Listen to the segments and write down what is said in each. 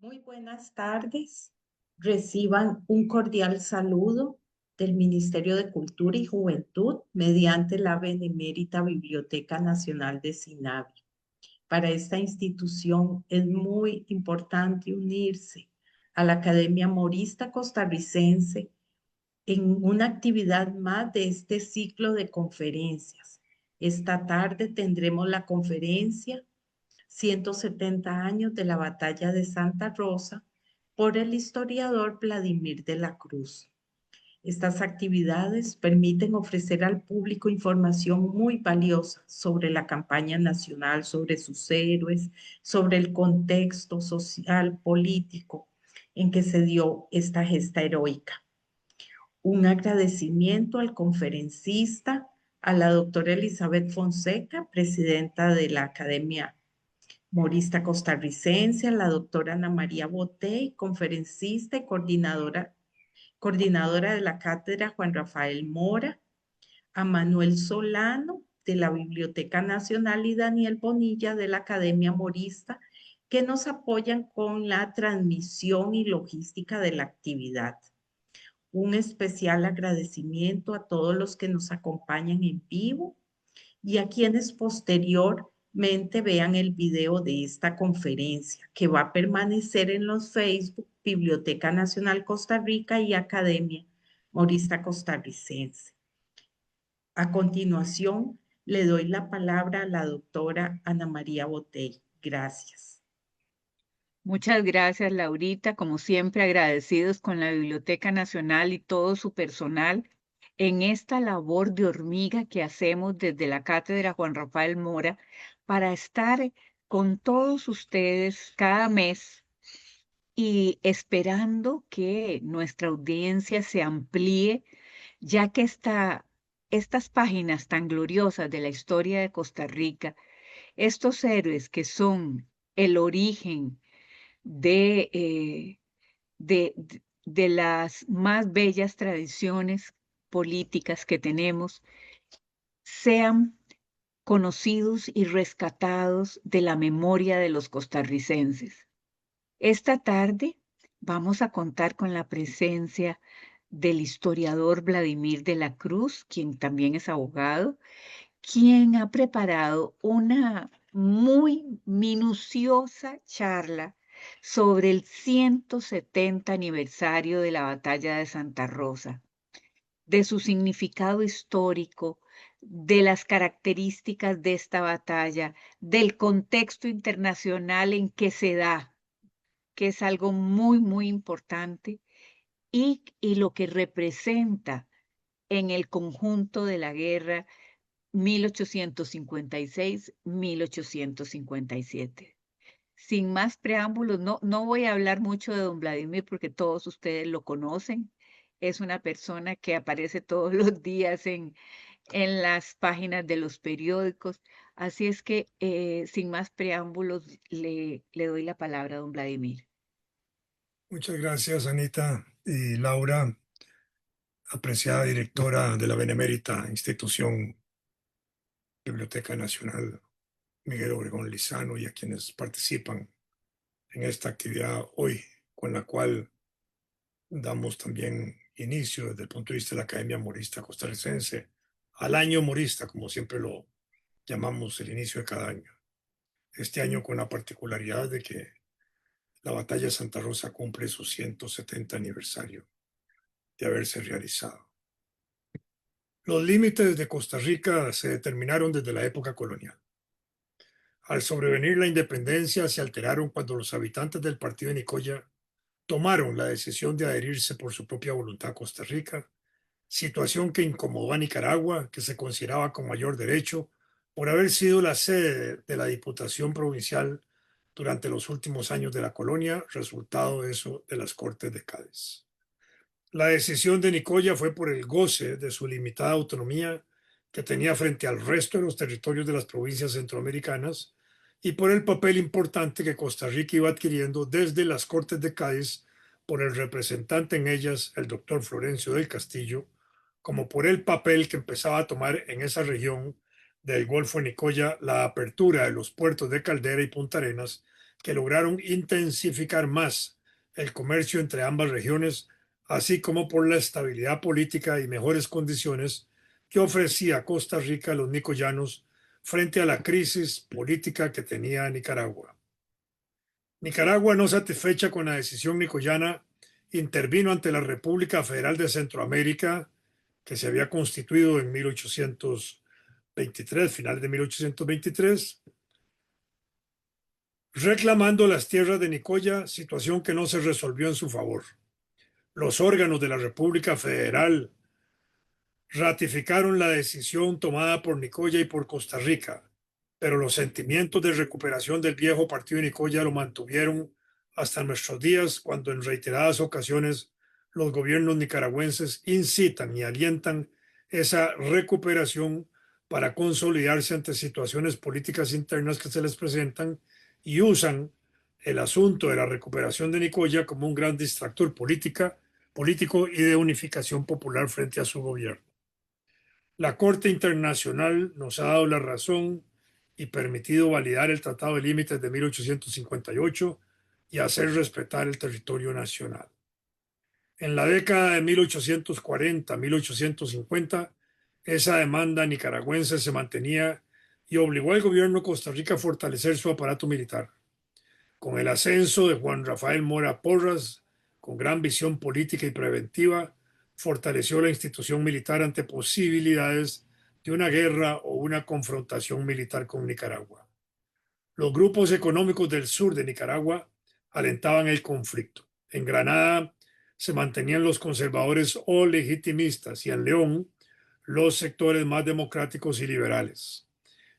Muy buenas tardes. Reciban un cordial saludo del Ministerio de Cultura y Juventud mediante la Benemérita Biblioteca Nacional de Sinavi. Para esta institución es muy importante unirse a la Academia Morista Costarricense en una actividad más de este ciclo de conferencias. Esta tarde tendremos la conferencia 170 años de la Batalla de Santa Rosa por el historiador Vladimir de la Cruz. Estas actividades permiten ofrecer al público información muy valiosa sobre la campaña nacional, sobre sus héroes, sobre el contexto social, político en que se dio esta gesta heroica. Un agradecimiento al conferencista, a la doctora Elizabeth Fonseca, presidenta de la Academia Morista Costarricense, a la doctora Ana María Botey, conferencista y coordinadora de la cátedra Juan Rafael Mora, a Manuel Solano de la Biblioteca Nacional y Daniel Bonilla de la Academia Morista, que nos apoyan con la transmisión y logística de la actividad. Un especial agradecimiento a todos los que nos acompañan en vivo y a quienes posteriormente vean el video de esta conferencia que va a permanecer en los Facebook Biblioteca Nacional Costa Rica y Academia Morista Costarricense. A continuación, le doy la palabra a la doctora Ana María Botey. Gracias. Muchas gracias, Laurita. Como siempre, agradecidos con la Biblioteca Nacional y todo su personal en esta labor de hormiga que hacemos desde la Cátedra Juan Rafael Mora para estar con todos ustedes cada mes y esperando que nuestra audiencia se amplíe, ya que estas páginas tan gloriosas de la historia de Costa Rica, estos héroes que son el origen de las más bellas tradiciones políticas que tenemos, sean conocidos y rescatados de la memoria de los costarricenses. Esta tarde vamos a contar con la presencia del historiador Vladimir de la Cruz, quien también es abogado, quien ha preparado una muy minuciosa charla sobre el 170 aniversario de la Batalla de Santa Rosa, de su significado histórico, de las características de esta batalla, del contexto internacional en que se da, que es algo muy, muy importante, y lo que representa en el conjunto de la guerra 1856-1857. Sin más preámbulos, no voy a hablar mucho de don Vladimir porque todos ustedes lo conocen. Es una persona que aparece todos los días en las páginas de los periódicos. Así es que, sin más preámbulos, le doy la palabra a don Vladimir. Muchas gracias, Anita y Laura, apreciada directora de la Benemérita Institución Biblioteca Nacional Miguel Obregón Lizano, y a quienes participan en esta actividad hoy, con la cual damos también inicio desde el punto de vista de la Academia Morista Costarricense al año morista, como siempre lo llamamos el inicio de cada año. Este año con la particularidad de que la Batalla de Santa Rosa cumple su 170 aniversario de haberse realizado. Los límites de Costa Rica se determinaron desde la época colonial. Al sobrevenir la independencia, se alteraron cuando los habitantes del partido de Nicoya tomaron la decisión de adherirse por su propia voluntad a Costa Rica, situación que incomodó a Nicaragua, que se consideraba con mayor derecho por haber sido la sede de la Diputación Provincial durante los últimos años de la colonia, resultado de eso de las Cortes de Cádiz. La decisión de Nicoya fue por el goce de su limitada autonomía que tenía frente al resto de los territorios de las provincias centroamericanas y por el papel importante que Costa Rica iba adquiriendo desde las Cortes de Cádiz por el representante en ellas, el doctor Florencio del Castillo, como por el papel que empezaba a tomar en esa región del Golfo de Nicoya la apertura de los puertos de Caldera y Punta Arenas, que lograron intensificar más el comercio entre ambas regiones, así como por la estabilidad política y mejores condiciones que ofrecía Costa Rica a los nicoyanos frente a la crisis política que tenía Nicaragua. Nicaragua, no satisfecha con la decisión nicoyana, intervino ante la República Federal de Centroamérica, que se había constituido en 1823, final de 1823, reclamando las tierras de Nicoya, situación que no se resolvió en su favor. Los órganos de la República Federal ratificaron la decisión tomada por Nicoya y por Costa Rica, pero los sentimientos de recuperación del viejo partido de Nicoya lo mantuvieron hasta nuestros días, cuando en reiteradas ocasiones los gobiernos nicaragüenses incitan y alientan esa recuperación para consolidarse ante situaciones políticas internas que se les presentan y usan el asunto de la recuperación de Nicoya como un gran distractor político y de unificación popular frente a su gobierno. La Corte Internacional nos ha dado la razón y permitido validar el Tratado de Límites de 1858 y hacer respetar el territorio nacional. En la década de 1840-1850, esa demanda nicaragüense se mantenía y obligó al gobierno de Costa Rica a fortalecer su aparato militar. Con el ascenso de Juan Rafael Mora Porras, con gran visión política y preventiva, fortaleció la institución militar ante posibilidades de una guerra o una confrontación militar con Nicaragua. Los grupos económicos del sur de Nicaragua alentaban el conflicto. En Granada se mantenían los conservadores o legitimistas y en León los sectores más democráticos y liberales.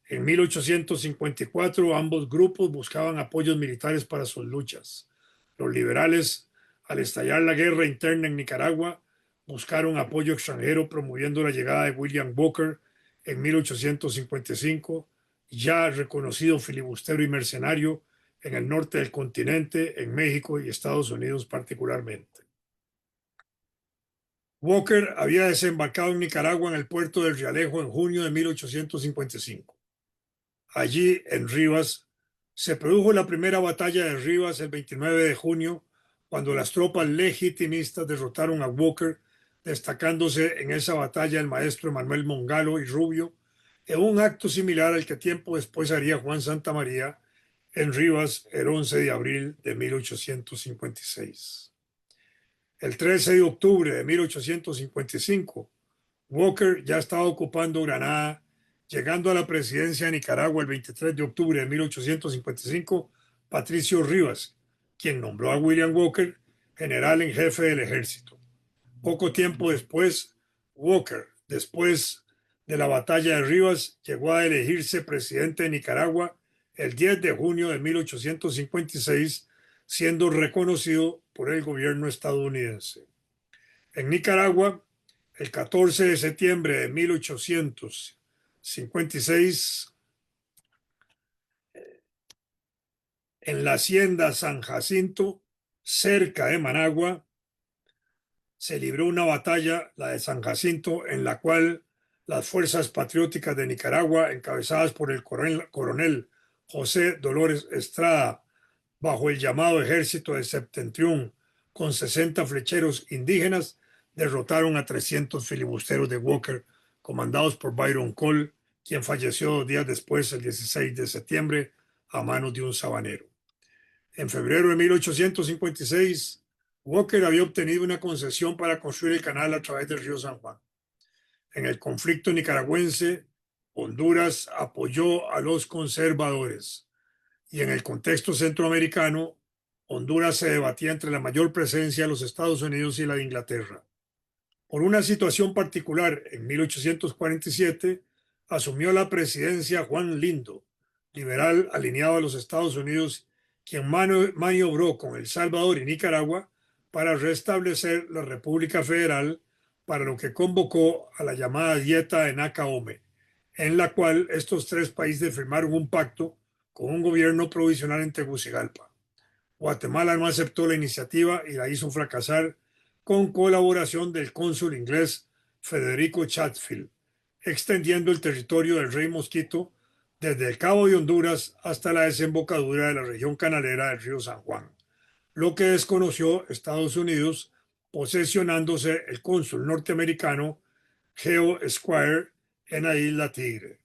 En 1854 ambos grupos buscaban apoyos militares para sus luchas. Los liberales, al estallar la guerra interna en Nicaragua, buscaron apoyo extranjero promoviendo la llegada de William Walker en 1855, ya reconocido filibustero y mercenario en el norte del continente, en México y Estados Unidos particularmente. Walker había desembarcado en Nicaragua en el puerto del Realejo en junio de 1855. Allí, en Rivas, se produjo la primera batalla de Rivas el 29 de junio, cuando las tropas legitimistas derrotaron a Walker, destacándose en esa batalla el maestro Manuel Mongalo y Rubio, en un acto similar al que tiempo después haría Juan Santamaría en Rivas el 11 de abril de 1856. El 13 de octubre de 1855, Walker ya estaba ocupando Granada, llegando a la presidencia de Nicaragua el 23 de octubre de 1855, Patricio Rivas, quien nombró a William Walker general en jefe del ejército. Poco tiempo después, Walker, después de la batalla de Rivas, llegó a elegirse presidente de Nicaragua el 10 de junio de 1856, siendo reconocido por el gobierno estadounidense. En Nicaragua, el 14 de septiembre de 1856, en la hacienda San Jacinto, cerca de Managua, se libró una batalla, la de San Jacinto, en la cual las fuerzas patrióticas de Nicaragua, encabezadas por el coronel José Dolores Estrada, bajo el llamado Ejército de Septentrión, con 60 flecheros indígenas, derrotaron a 300 filibusteros de Walker, comandados por Byron Cole, quien falleció 2 días después, el 16 de septiembre, a manos de un sabanero. En febrero de 1856, Walker había obtenido una concesión para construir el canal a través del río San Juan. En el conflicto nicaragüense, Honduras apoyó a los conservadores, y en el contexto centroamericano, Honduras se debatía entre la mayor presencia de los Estados Unidos y la de Inglaterra. Por una situación particular, en 1847 asumió la presidencia Juan Lindo, liberal alineado a los Estados Unidos, quien maniobró con El Salvador y Nicaragua para restablecer la República Federal, para lo que convocó a la llamada Dieta de Nacaome, en la cual estos tres países firmaron un pacto con un gobierno provisional en Tegucigalpa. Guatemala no aceptó la iniciativa y la hizo fracasar, con colaboración del cónsul inglés Federico Chatfield, extendiendo el territorio del Rey Mosquito desde el Cabo de Honduras hasta la desembocadura de la región canalera del río San Juan, lo que desconoció Estados Unidos, posesionándose el cónsul norteamericano Geo Squire en la isla Tigre.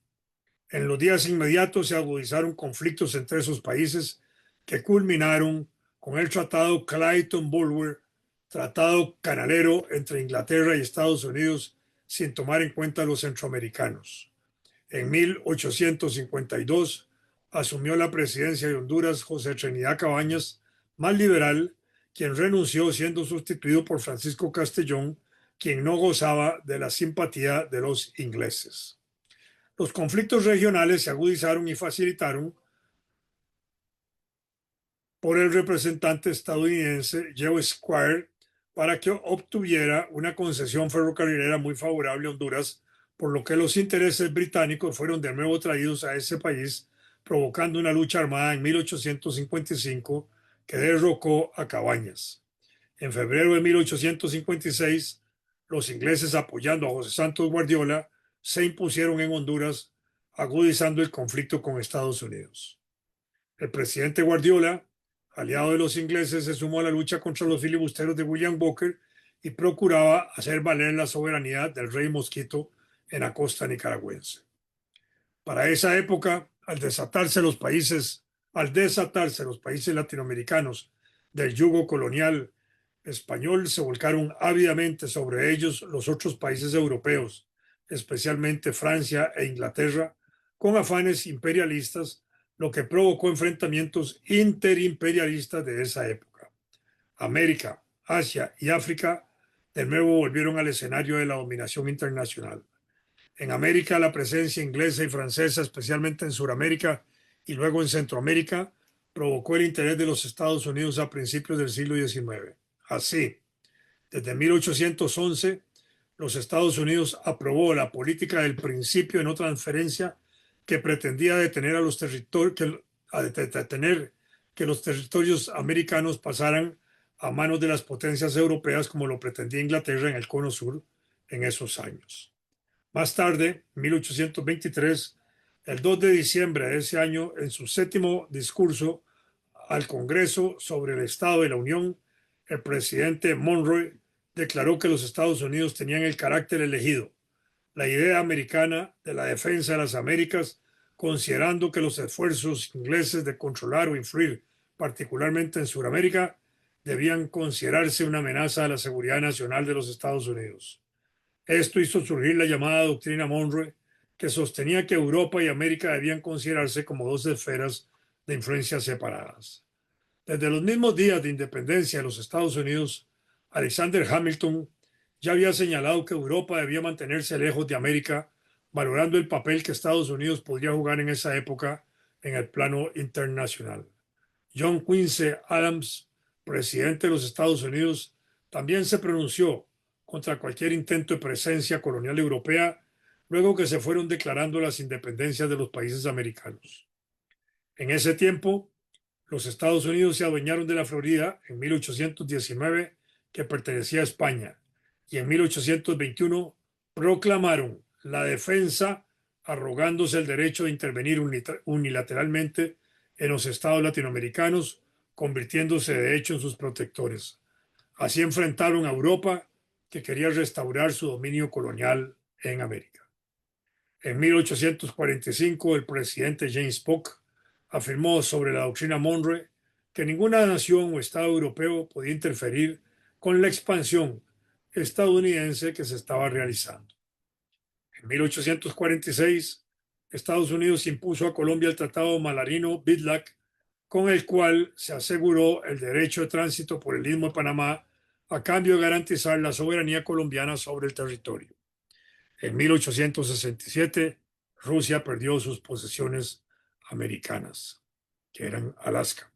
En los días inmediatos se agudizaron conflictos entre esos países que culminaron con el Tratado Clayton-Bulwer, tratado canalero entre Inglaterra y Estados Unidos sin tomar en cuenta a los centroamericanos. En 1852 asumió la presidencia de Honduras José Trinidad Cabañas, más liberal, quien renunció siendo sustituido por Francisco Castellón, quien no gozaba de la simpatía de los ingleses. Los conflictos regionales se agudizaron y facilitaron por el representante estadounidense Geo Squire para que obtuviera una concesión ferrocarrilera muy favorable a Honduras, por lo que los intereses británicos fueron de nuevo traídos a ese país, provocando una lucha armada en 1855 que derrocó a Cabañas. En febrero de 1856, los ingleses, apoyando a José Santos Guardiola, se impusieron en Honduras, agudizando el conflicto con Estados Unidos. El presidente Guardiola, aliado de los ingleses, se sumó a la lucha contra los filibusteros de William Walker y procuraba hacer valer la soberanía del rey Mosquito en la costa nicaragüense. Para esa época, al desatarse los países latinoamericanos del yugo colonial español, se volcaron ávidamente sobre ellos los otros países europeos, especialmente Francia e Inglaterra, con afanes imperialistas, lo que provocó enfrentamientos interimperialistas de esa época. América, Asia y África de nuevo volvieron al escenario de la dominación internacional. En América, la presencia inglesa y francesa, especialmente en Sudamérica y luego en Centroamérica, provocó el interés de los Estados Unidos a principios del siglo XIX. Así, desde 1811, los Estados Unidos aprobó la política del principio de no transferencia que pretendía detener a los que los territorios americanos pasaran a manos de las potencias europeas, como lo pretendía Inglaterra en el Cono Sur en esos años. Más tarde, en 1823, el 2 de diciembre de ese año, en su 7º discurso al Congreso sobre el Estado de la Unión, el presidente Monroe declaró que los Estados Unidos tenían el carácter elegido, la idea americana de la defensa de las Américas, considerando que los esfuerzos ingleses de controlar o influir, particularmente en Sudamérica, debían considerarse una amenaza a la seguridad nacional de los Estados Unidos. Esto hizo surgir la llamada doctrina Monroe, que sostenía que Europa y América debían considerarse como dos esferas de influencia separadas. Desde los mismos días de independencia de los Estados Unidos, Alexander Hamilton ya había señalado que Europa debía mantenerse lejos de América, valorando el papel que Estados Unidos podría jugar en esa época en el plano internacional. John Quincy Adams, presidente de los Estados Unidos, también se pronunció contra cualquier intento de presencia colonial europea, luego que se fueron declarando las independencias de los países americanos. En ese tiempo, los Estados Unidos se adueñaron de la Florida en 1819, que pertenecía a España, y en 1821 proclamaron la defensa, arrogándose el derecho de intervenir unilateralmente en los estados latinoamericanos, convirtiéndose de hecho en sus protectores. Así enfrentaron a Europa, que quería restaurar su dominio colonial en América. En 1845, el presidente James Polk afirmó sobre la doctrina Monroe que ninguna nación o estado europeo podía interferir con la expansión estadounidense que se estaba realizando. En 1846, Estados Unidos impuso a Colombia el Tratado Malarino-Bidlack, con el cual se aseguró el derecho de tránsito por el Istmo de Panamá a cambio de garantizar la soberanía colombiana sobre el territorio. En 1867, Rusia perdió sus posesiones americanas, que eran Alaska.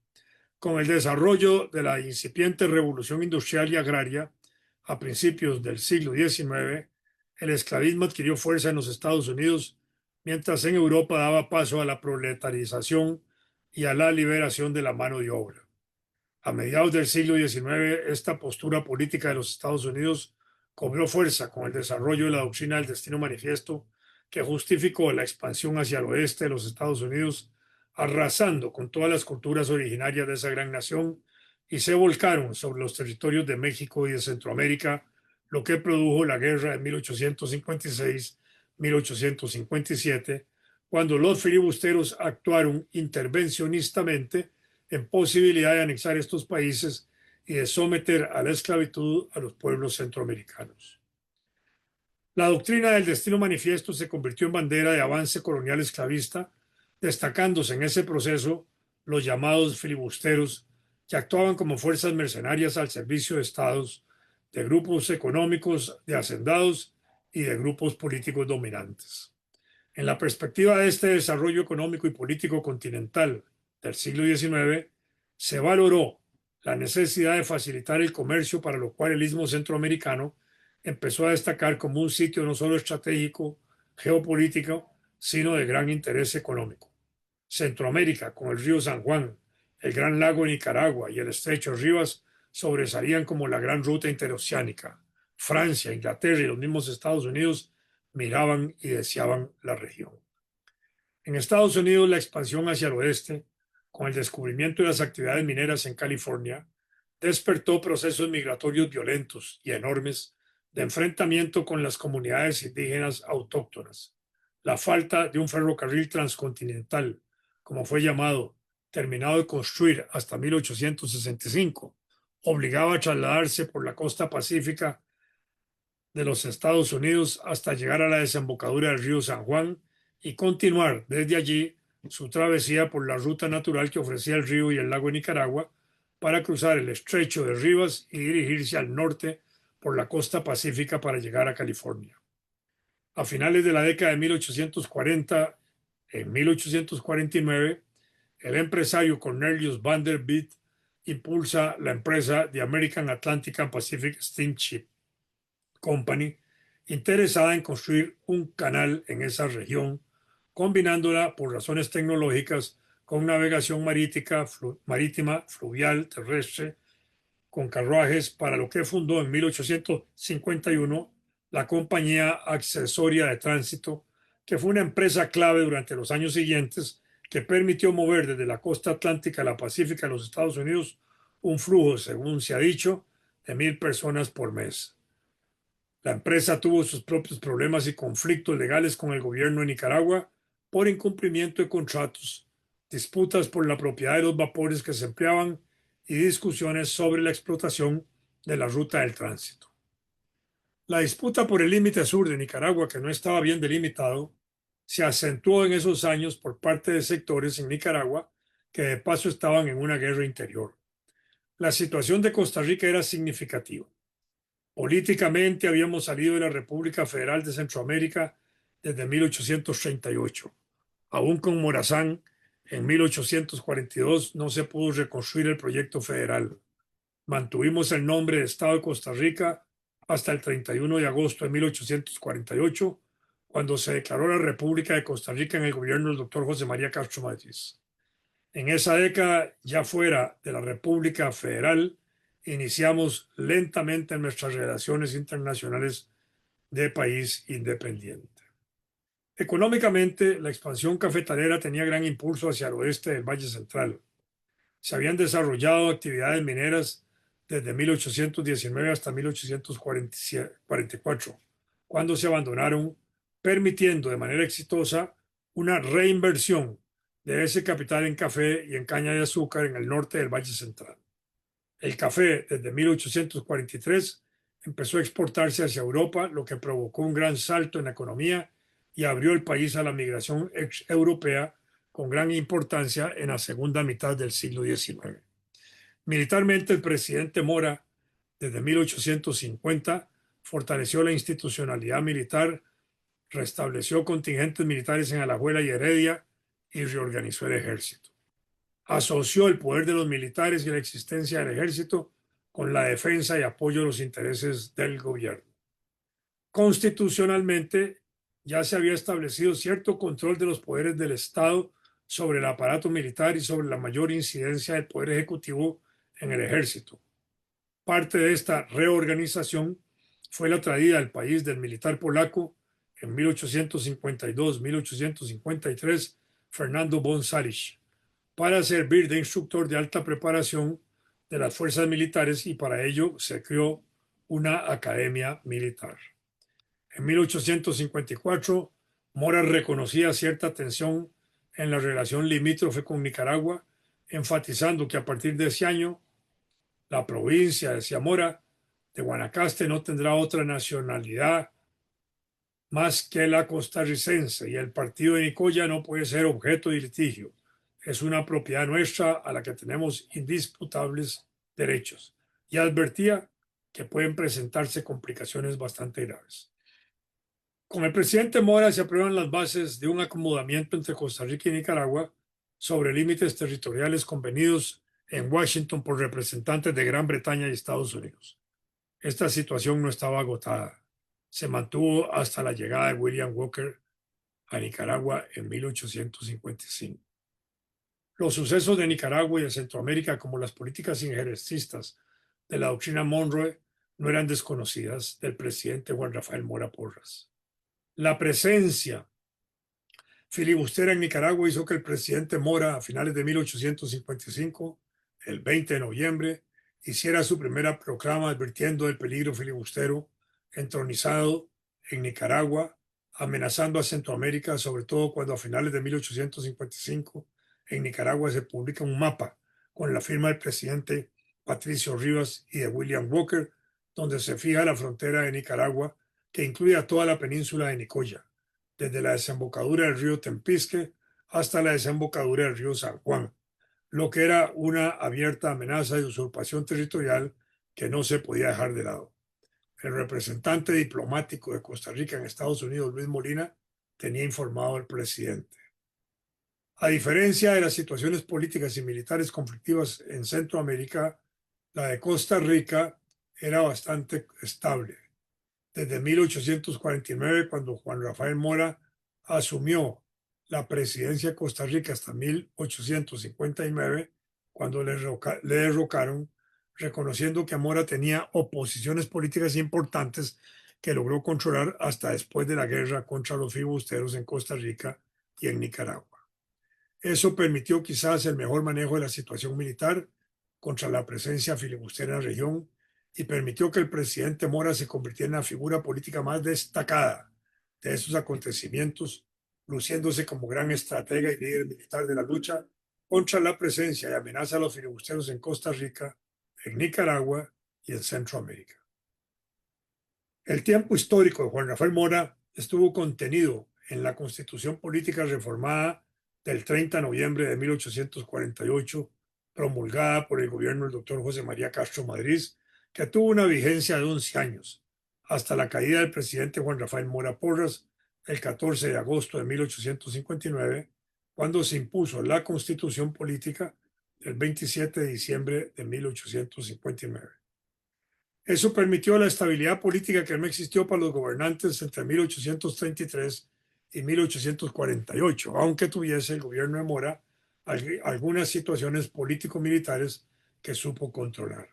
Con el desarrollo de la incipiente revolución industrial y agraria a principios del siglo XIX, el esclavismo adquirió fuerza en los Estados Unidos, mientras en Europa daba paso a la proletarización y a la liberación de la mano de obra. A mediados del siglo XIX, esta postura política de los Estados Unidos cobró fuerza con el desarrollo de la doctrina del destino manifiesto, que justificó la expansión hacia el oeste de los Estados Unidos, arrasando con todas las culturas originarias de esa gran nación, y se volcaron sobre los territorios de México y de Centroamérica, lo que produjo la guerra de 1856-1857, cuando los filibusteros actuaron intervencionistamente en posibilidad de anexar estos países y de someter a la esclavitud a los pueblos centroamericanos. La doctrina del destino manifiesto se convirtió en bandera de avance colonial esclavista, destacándose en ese proceso los llamados filibusteros, que actuaban como fuerzas mercenarias al servicio de estados, de grupos económicos, de hacendados y de grupos políticos dominantes. En la perspectiva de este desarrollo económico y político continental del siglo XIX, se valoró la necesidad de facilitar el comercio, para lo cual el istmo centroamericano empezó a destacar como un sitio no solo estratégico, geopolítico, sino de gran interés económico. Centroamérica, con el río San Juan, el Gran Lago de Nicaragua y el Estrecho Rivas, sobresalían como la gran ruta interoceánica. Francia, Inglaterra y los mismos Estados Unidos miraban y deseaban la región. En Estados Unidos, la expansión hacia el oeste, con el descubrimiento de las actividades mineras en California, despertó procesos migratorios violentos y enormes de enfrentamiento con las comunidades indígenas autóctonas. La falta de un ferrocarril transcontinental, como fue llamado, terminado de construir hasta 1865, obligaba a trasladarse por la costa pacífica de los Estados Unidos hasta llegar a la desembocadura del río San Juan y continuar desde allí su travesía por la ruta natural que ofrecía el río y el lago de Nicaragua para cruzar el estrecho de Rivas y dirigirse al norte por la costa pacífica para llegar a California. A finales de la década de 1840, en 1849, el empresario Cornelius Vanderbilt impulsa la empresa The American Atlantic and Pacific Steamship Company, interesada en construir un canal en esa región, combinándola por razones tecnológicas con navegación marítima, fluvial, terrestre, con carruajes, para lo que fundó en 1851 la Compañía Accesoria de Tránsito, que fue una empresa clave durante los años siguientes, que permitió mover desde la costa atlántica a la pacífica de los Estados Unidos un flujo, según se ha dicho, de 1,000 personas por mes. La empresa tuvo sus propios problemas y conflictos legales con el gobierno de Nicaragua por incumplimiento de contratos, disputas por la propiedad de los vapores que se empleaban y discusiones sobre la explotación de la ruta del tránsito. La disputa por el límite sur de Nicaragua, que no estaba bien delimitado, se acentuó en esos años por parte de sectores en Nicaragua que de paso estaban en una guerra interior. La situación de Costa Rica era significativa. Políticamente habíamos salido de la República Federal de Centroamérica desde 1838. Aún con Morazán, en 1842 no se pudo reconstruir el proyecto federal. Mantuvimos el nombre de Estado de Costa Rica hasta el 31 de agosto de 1848, cuando se declaró la República de Costa Rica en el gobierno del doctor José María Castro Márquez. En esa década, ya fuera de la República Federal, iniciamos lentamente nuestras relaciones internacionales de país independiente. Económicamente, la expansión cafetalera tenía gran impulso hacia el oeste del Valle Central. Se habían desarrollado actividades mineras desde 1819 hasta 1844, cuando se abandonaron, permitiendo de manera exitosa una reinversión de ese capital en café y en caña de azúcar en el norte del Valle Central. El café, desde 1843, empezó a exportarse hacia Europa, lo que provocó un gran salto en la economía y abrió el país a la migración europea con gran importancia en la segunda mitad del siglo XIX. Militarmente, el presidente Mora, desde 1850, fortaleció la institucionalidad militar, restableció contingentes militares en Alajuela y Heredia y reorganizó el ejército. Asoció el poder de los militares y la existencia del ejército con la defensa y apoyo de los intereses del gobierno. Constitucionalmente, ya se había establecido cierto control de los poderes del Estado sobre el aparato militar y sobre la mayor incidencia del poder ejecutivo en el ejército. Parte de esta reorganización fue la traída al país del militar polaco En 1852-1853, Fernando von Sarich, para servir de instructor de alta preparación de las fuerzas militares, y para ello se creó una academia militar. En 1854, Mora reconocía cierta tensión en la relación limítrofe con Nicaragua, enfatizando que a partir de ese año la provincia, decía Mora, de Guanacaste no tendrá otra nacionalidad más que la costarricense, y el partido de Nicoya no puede ser objeto de litigio. Es una propiedad nuestra a la que tenemos indisputables derechos. Y advertía que pueden presentarse complicaciones bastante graves. Con el presidente Mora se aprueban las bases de un acomodamiento entre Costa Rica y Nicaragua sobre límites territoriales convenidos en Washington por representantes de Gran Bretaña y Estados Unidos. Esta situación no estaba agotada. Se mantuvo hasta la llegada de William Walker a Nicaragua en 1855. Los sucesos de Nicaragua y de Centroamérica, como las políticas injerencistas de la doctrina Monroe, no eran desconocidas del presidente Juan Rafael Mora Porras. La presencia filibustera en Nicaragua hizo que el presidente Mora, a finales de 1855, el 20 de noviembre, hiciera su primera proclama advirtiendo del peligro filibustero entronizado en Nicaragua, amenazando a Centroamérica, sobre todo cuando a finales de 1855 en Nicaragua se publica un mapa con la firma del presidente Patricio Rivas y de William Walker, donde se fija la frontera de Nicaragua, que incluye a toda la península de Nicoya, desde la desembocadura del río Tempisque hasta la desembocadura del río San Juan, lo que era una abierta amenaza de usurpación territorial que no se podía dejar de lado. El representante diplomático de Costa Rica en Estados Unidos, Luis Molina, tenía informado al presidente. A diferencia de las situaciones políticas y militares conflictivas en Centroamérica, la de Costa Rica era bastante estable. Desde 1849, cuando Juan Rafael Mora asumió la presidencia de Costa Rica, hasta 1859, cuando le derrocaron, reconociendo que Mora tenía oposiciones políticas importantes que logró controlar hasta después de la guerra contra los filibusteros en Costa Rica y en Nicaragua. Eso permitió quizás el mejor manejo de la situación militar contra la presencia filibustera en la región, y permitió que el presidente Mora se convirtiera en la figura política más destacada de estos acontecimientos, luciéndose como gran estratega y líder militar de la lucha contra la presencia y amenaza a los filibusteros en Costa Rica, en Nicaragua y en Centroamérica. El tiempo histórico de Juan Rafael Mora estuvo contenido en la Constitución Política Reformada del 30 de noviembre de 1848, promulgada por el gobierno del doctor José María Castro Madrid, que tuvo una vigencia de 11 años, hasta la caída del presidente Juan Rafael Mora Porras el 14 de agosto de 1859, cuando se impuso la Constitución Política el 27 de diciembre de 1859. Eso permitió la estabilidad política que no existió para los gobernantes entre 1833 y 1848, aunque tuviese el gobierno de Mora algunas situaciones político-militares que supo controlar.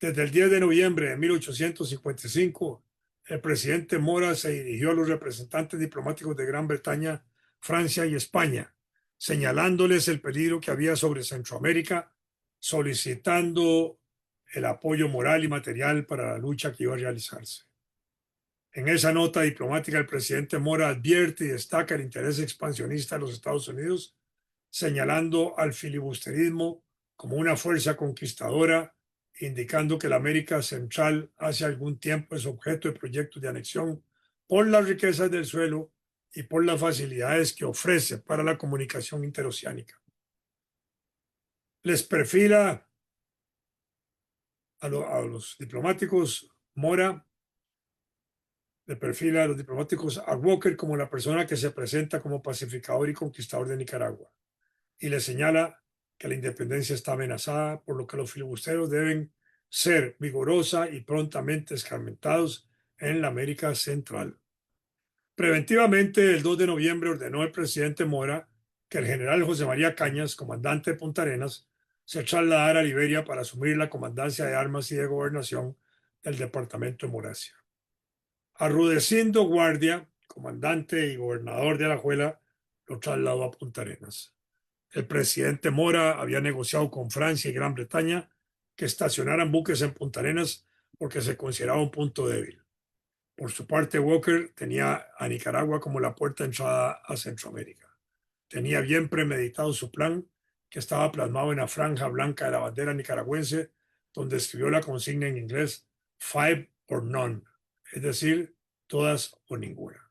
Desde el 10 de noviembre de 1855, el presidente Mora se dirigió a los representantes diplomáticos de Gran Bretaña, Francia y España, señalándoles el peligro que había sobre Centroamérica, solicitando el apoyo moral y material para la lucha que iba a realizarse. En esa nota diplomática, el presidente Mora advierte y destaca el interés expansionista de los Estados Unidos, señalando al filibusterismo como una fuerza conquistadora, indicando que la América Central hace algún tiempo es objeto de proyectos de anexión por las riquezas del suelo y por las facilidades que ofrece para la comunicación interoceánica. Les perfila a los diplomáticos Mora, le perfila a los diplomáticos a Walker como la persona que se presenta como pacificador y conquistador de Nicaragua, y le señala que la independencia está amenazada, por lo que los filibusteros deben ser vigorosa y prontamente escarmentados en la América Central. Preventivamente, el 2 de noviembre ordenó el presidente Mora que el general José María Cañas, comandante de Punta Arenas, se trasladara a Liberia para asumir la comandancia de armas y de gobernación del departamento de Morasia. Arrudeciendo guardia comandante y gobernador de Alajuela, lo trasladó a Punta Arenas. El presidente Mora había negociado con Francia y Gran Bretaña que estacionaran buques en Punta Arenas porque se consideraba un punto débil. Por su parte, Walker tenía a Nicaragua como la puerta de entrada a Centroamérica. Tenía bien premeditado su plan, que estaba plasmado en la franja blanca de la bandera nicaragüense, donde escribió la consigna en inglés "Five or none", es decir, todas o ninguna.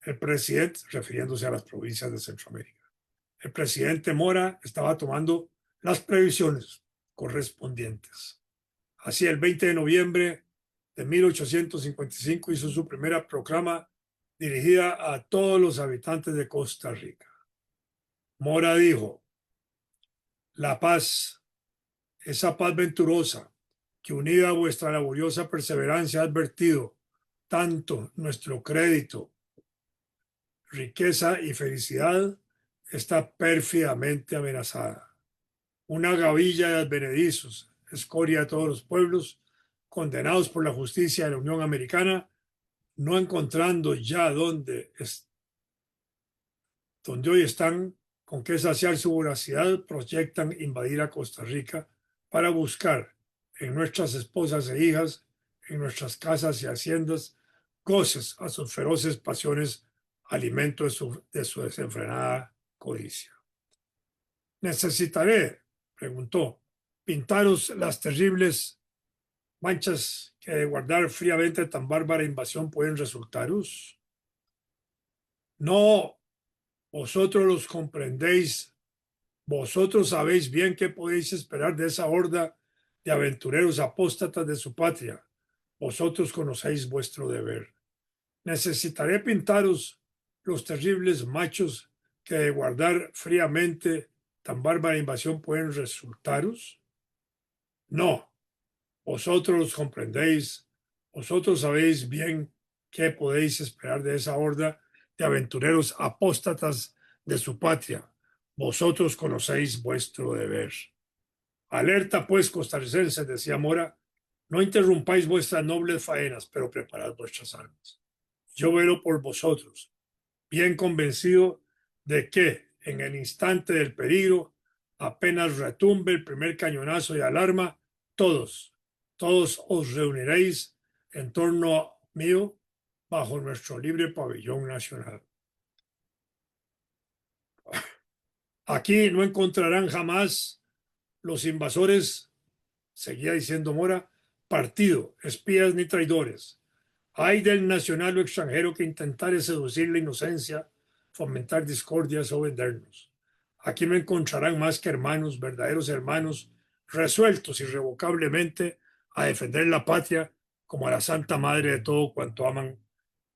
El presidente, refiriéndose a las provincias de Centroamérica, el presidente Mora estaba tomando las previsiones correspondientes. Así, el 20 de noviembre de 1855 hizo su primera proclama dirigida a todos los habitantes de Costa Rica. Mora dijo: la paz, esa paz venturosa, que unida a vuestra laboriosa perseverancia ha advertido tanto nuestro crédito, riqueza y felicidad, está pérfidamente amenazada. Una gavilla de advenedizos, escoria de todos los pueblos, condenados por la justicia de la Unión Americana, no encontrando ya donde hoy están, con qué saciar su voracidad, proyectan invadir a Costa Rica para buscar en nuestras esposas e hijas, en nuestras casas y haciendas, goces a sus feroces pasiones, alimento de su desenfrenada codicia. ¿Necesitaré, preguntó, pintaros las terribles manchas que de guardar fríamente tan bárbara invasión pueden resultaros? No, vosotros los comprendéis, vosotros sabéis bien qué podéis esperar de esa horda de aventureros apóstatas de su patria, vosotros conocéis vuestro deber. ¿Necesitaré pintaros los terribles machos que de guardar fríamente tan bárbara invasión pueden resultaros? No, vosotros los comprendéis, vosotros sabéis bien qué podéis esperar de esa horda de aventureros apóstatas de su patria, vosotros conocéis vuestro deber. Alerta pues, costarricenses, decía Mora, no interrumpáis vuestras nobles faenas, pero preparad vuestras armas. Yo velo por vosotros, bien convencido de que en el instante del peligro, apenas retumbe el primer cañonazo de alarma, todos os reuniréis en torno mío bajo nuestro libre pabellón nacional. Aquí no encontrarán jamás los invasores, seguía diciendo Mora, partido, espías ni traidores. Hay del nacional o extranjero que intentare seducir la inocencia, fomentar discordias o vendernos. Aquí no encontrarán más que hermanos, verdaderos hermanos, resueltos irrevocablemente a defender la patria como a la Santa Madre de todo cuanto aman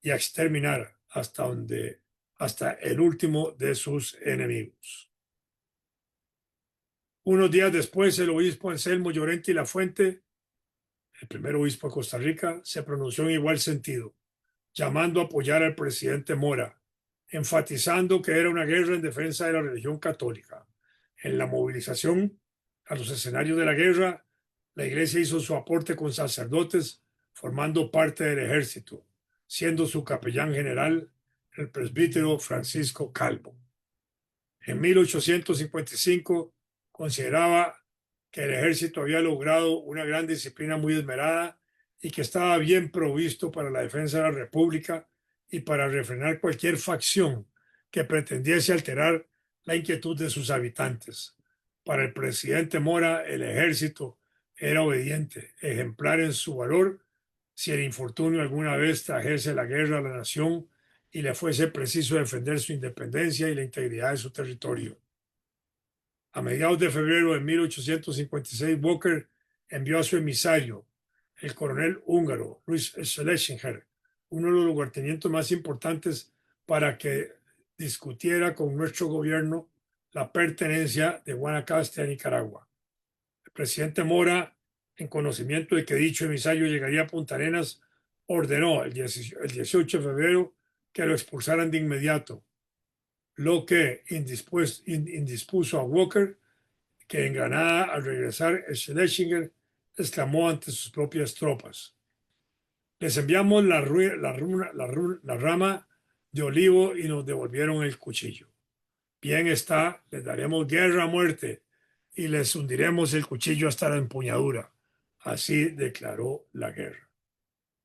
y a exterminar hasta el último de sus enemigos. Unos días después, el obispo Anselmo Llorente y Lafuente, el primer obispo de Costa Rica, se pronunció en igual sentido, llamando a apoyar al presidente Mora, enfatizando que era una guerra en defensa de la religión católica. En la movilización a los escenarios de la guerra, la Iglesia hizo su aporte con sacerdotes, formando parte del ejército, siendo su capellán general el presbítero Francisco Calvo. En 1855 consideraba que el ejército había logrado una gran disciplina muy esmerada y que estaba bien provisto para la defensa de la República y para refrenar cualquier facción que pretendiese alterar la inquietud de sus habitantes. Para el presidente Mora, el ejército era obediente, ejemplar en su valor, si el infortunio alguna vez trajese la guerra a la nación y le fuese preciso defender su independencia y la integridad de su territorio. A mediados de febrero de 1856, Walker envió a su emisario, el coronel húngaro Luis Schlesinger, uno de los lugartenientes más importantes, para que discutiera con nuestro gobierno la pertenencia de Guanacaste a Nicaragua. El presidente Mora, en conocimiento de que dicho emisario llegaría a Punta Arenas, ordenó el 18 de febrero que lo expulsaran de inmediato, lo que indispuso a Walker, que en Granada, al regresar, Schlesinger exclamó ante sus propias tropas: les enviamos la rama de olivo y nos devolvieron el cuchillo. Bien está, les daremos guerra a muerte y les hundiremos el cuchillo hasta la empuñadura. Así declaró la guerra.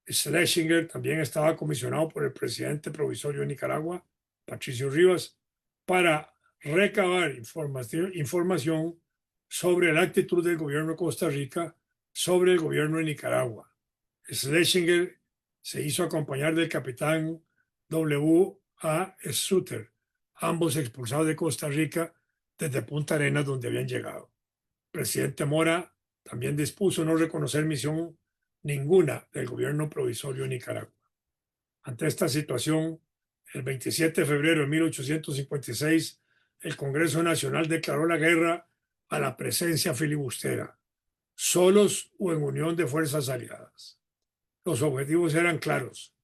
Schlesinger también estaba comisionado por el presidente provisorio de Nicaragua, Patricio Rivas, para recabar información sobre la actitud del gobierno de Costa Rica sobre el gobierno de Nicaragua. Schlesinger se hizo acompañar del capitán W. A. Sutter, ambos expulsados de Costa Rica desde Punta Arenas, donde habían llegado. El presidente Mora también dispuso no reconocer misión ninguna del gobierno provisorio de Nicaragua. Ante esta situación, el 27 de febrero de 1856, el Congreso Nacional declaró la guerra a la presencia filibustera, solos o en unión de fuerzas aliadas. Los objetivos eran claros: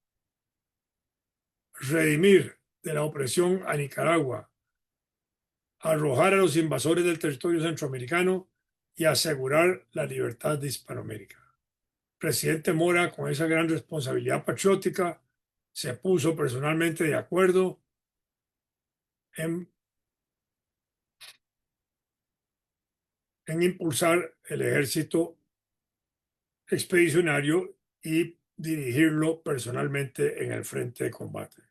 redimir de la opresión a Nicaragua, arrojar a los invasores del territorio centroamericano y asegurar la libertad de Hispanoamérica. El presidente Mora, con esa gran responsabilidad patriótica, se puso personalmente de acuerdo en impulsar el ejército expedicionario y dirigirlo personalmente en el frente de combate.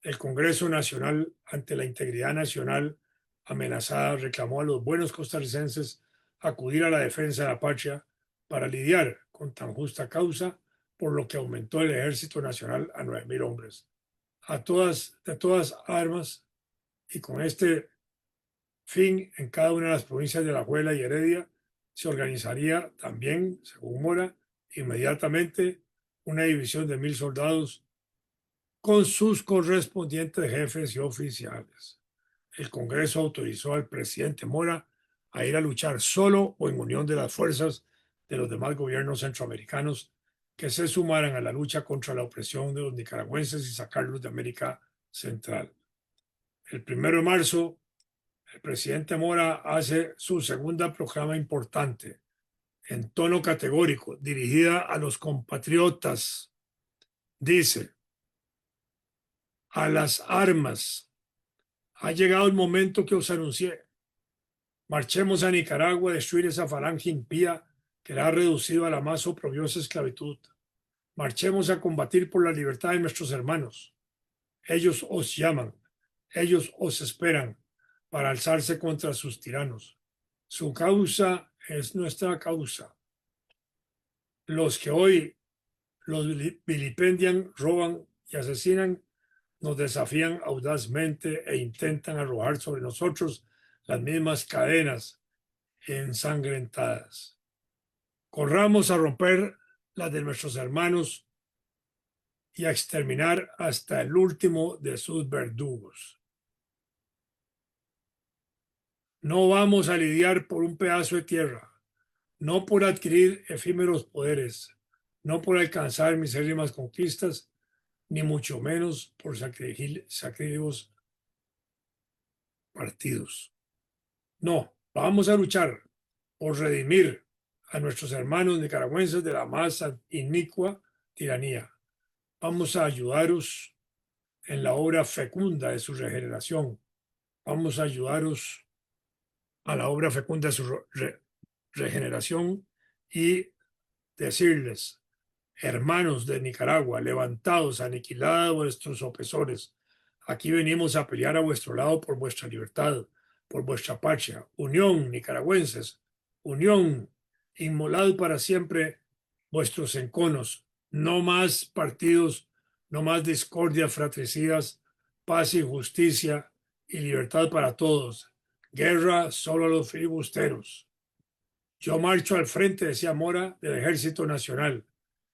El Congreso Nacional, ante la integridad nacional amenazada, reclamó a los buenos costarricenses acudir a la defensa de la patria para lidiar con tan justa causa, por lo que aumentó el Ejército Nacional a 9,000 hombres, de todas armas, y con este fin, en cada una de las provincias de Alajuela y Heredia se organizaría también, según Mora, inmediatamente una división de 1,000 soldados con sus correspondientes jefes y oficiales. El Congreso autorizó al presidente Mora a ir a luchar solo o en unión de las fuerzas de los demás gobiernos centroamericanos que se sumaran a la lucha contra la opresión de los nicaragüenses y sacarlos de América Central. El 1 de marzo, el presidente Mora hace su segunda proclama importante, en tono categórico, dirigida a los compatriotas. Dice: a las armas. Ha llegado el momento que os anuncié. Marchemos a Nicaragua a destruir esa falange impía que la ha reducido a la más oprobiosa esclavitud. Marchemos a combatir por la libertad de nuestros hermanos. Ellos os llaman, ellos os esperan para alzarse contra sus tiranos. Su causa es nuestra causa. Los que hoy los vilipendian, roban y asesinan, nos desafían audazmente e intentan arrojar sobre nosotros las mismas cadenas ensangrentadas. Corramos a romper las de nuestros hermanos y a exterminar hasta el último de sus verdugos. No vamos a lidiar por un pedazo de tierra, no por adquirir efímeros poderes, no por alcanzar misérimas conquistas, ni mucho menos por sacrificios partidos. No, vamos a luchar por redimir a nuestros hermanos nicaragüenses de la más inicua tiranía. Vamos a ayudaros en la obra fecunda de su regeneración. Vamos a ayudaros a la obra fecunda de su regeneración y decirles: hermanos de Nicaragua, levantaos, aniquilad a vuestros opresores. Aquí venimos a pelear a vuestro lado por vuestra libertad, por vuestra patria. Unión, nicaragüenses, unión, inmolad para siempre vuestros enconos. No más partidos, no más discordias fratricidas, paz y justicia y libertad para todos. Guerra solo a los filibusteros. Yo marcho al frente, decía Mora, del Ejército Nacional.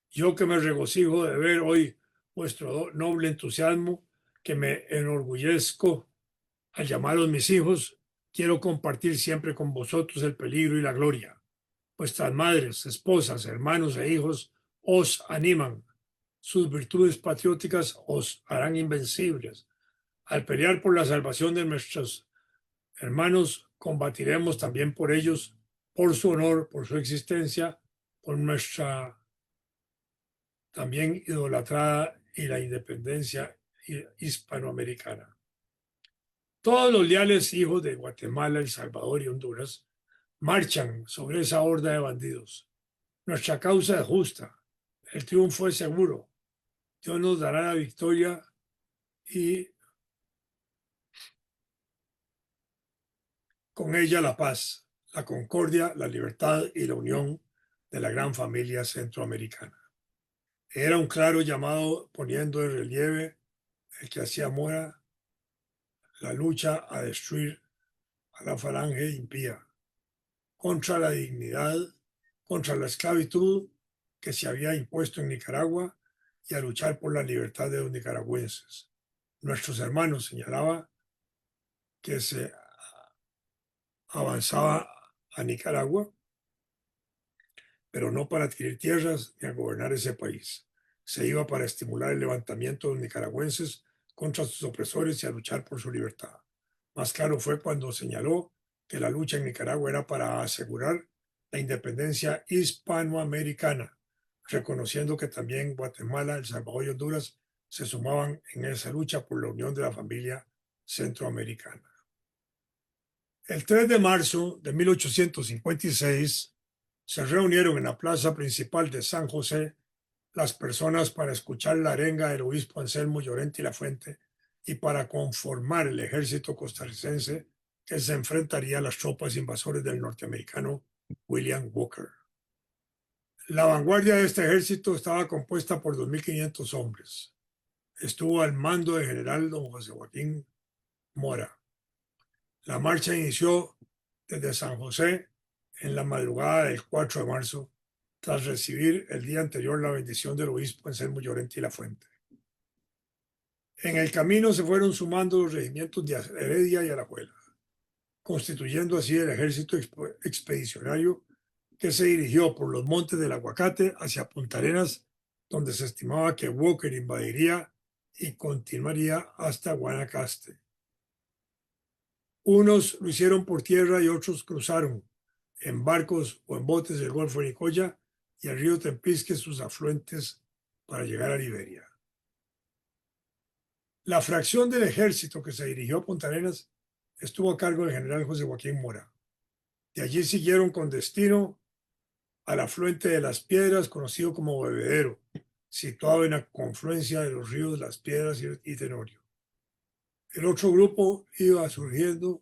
Yo que me regocijo de ver hoy vuestro noble entusiasmo, que me enorgullezco al llamaros mis hijos, quiero compartir siempre con vosotros el peligro y la gloria. Vuestras madres, esposas, hermanos e hijos os animan. Sus virtudes patrióticas os harán invencibles. Al pelear por la salvación de nuestros hermanos, combatiremos también por ellos, por su honor, por su existencia, por nuestra también idolatrada y la independencia hispanoamericana. Todos los leales hijos de Guatemala, El Salvador y Honduras marchan sobre esa horda de bandidos. Nuestra causa es justa, el triunfo es seguro. Dios nos dará la victoria y con ella la paz, la concordia, la libertad y la unión de la gran familia centroamericana. Era un claro llamado poniendo en relieve el que hacía Mora la lucha a destruir a la falange impía contra la dignidad, contra la esclavitud que se había impuesto en Nicaragua y a luchar por la libertad de los nicaragüenses. Nuestros hermanos señalaba que se avanzaba a Nicaragua, pero no para adquirir tierras ni a gobernar ese país. Se iba para estimular el levantamiento de los nicaragüenses contra sus opresores y a luchar por su libertad. Más claro fue cuando señaló que la lucha en Nicaragua era para asegurar la independencia hispanoamericana, reconociendo que también Guatemala, El Salvador y Honduras se sumaban en esa lucha por la unión de la familia centroamericana. El 3 de marzo de 1856 se reunieron en la plaza principal de San José las personas para escuchar la arenga del obispo Anselmo Llorente y Lafuente y para conformar el ejército costarricense que se enfrentaría a las tropas invasores del norteamericano William Walker. La vanguardia de este ejército estaba compuesta por 2.500 hombres. Estuvo al mando del general don José Joaquín Mora. La marcha inició desde San José en la madrugada del 4 de marzo, tras recibir el día anterior la bendición del obispo Anselmo Llorente y Lafuente. En el camino se fueron sumando los regimientos de Heredia y Alajuela, constituyendo así el ejército expedicionario que se dirigió por los montes del Aguacate hacia Punta Arenas, donde se estimaba que Walker invadiría y continuaría hasta Guanacaste. Unos lo hicieron por tierra y otros cruzaron en barcos o en botes del Golfo de Nicoya y el río Tempisque sus afluentes para llegar a Liberia. La fracción del ejército que se dirigió a Punta Arenas estuvo a cargo del general José Joaquín Mora. De allí siguieron con destino al afluente de Las Piedras, conocido como Bebedero, situado en la confluencia de los ríos Las Piedras y Tenorio. El otro grupo iba surgiendo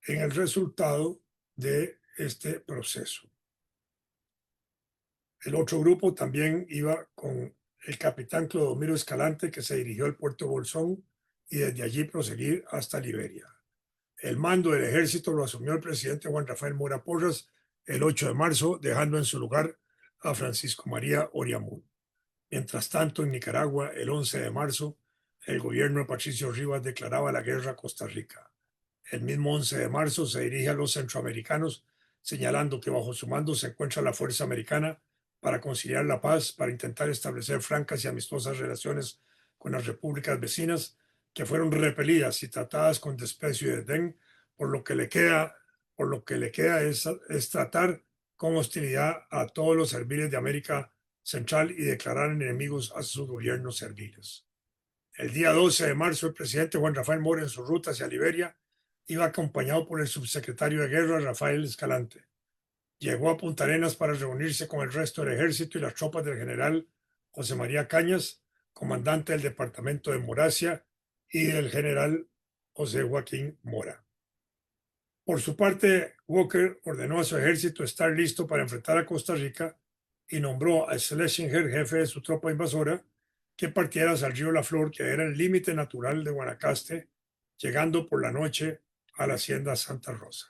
en el resultado de este proceso. El otro grupo también iba con el capitán Clodomiro Escalante, que se dirigió al puerto de Bolsón y desde allí proseguir hasta Liberia. El mando del ejército lo asumió el presidente Juan Rafael Mora Porras el 8 de marzo, dejando en su lugar a Francisco María Oriamún. Mientras tanto, en Nicaragua, el 11 de marzo, el gobierno de Patricio Rivas declaraba la guerra a Costa Rica. El mismo 11 de marzo se dirige a los centroamericanos, señalando que bajo su mando se encuentra la Fuerza Americana para conciliar la paz, para intentar establecer francas y amistosas relaciones con las repúblicas vecinas, que fueron repelidas y tratadas con desprecio y desdén, por lo que le queda es tratar con hostilidad a todos los serviles de América Central y declarar enemigos a sus gobiernos serviles. El día 12 de marzo, el presidente Juan Rafael Mora, en su ruta hacia Liberia, iba acompañado por el subsecretario de Guerra, Rafael Escalante. Llegó a Punta Arenas para reunirse con el resto del ejército y las tropas del general José María Cañas, comandante del departamento de Moracia, y del general José Joaquín Mora. Por su parte, Walker ordenó a su ejército estar listo para enfrentar a Costa Rica y nombró a Schlesinger jefe de su tropa invasora, que partiera hacia el río La Flor, que era el límite natural de Guanacaste, llegando por la noche a la hacienda Santa Rosa.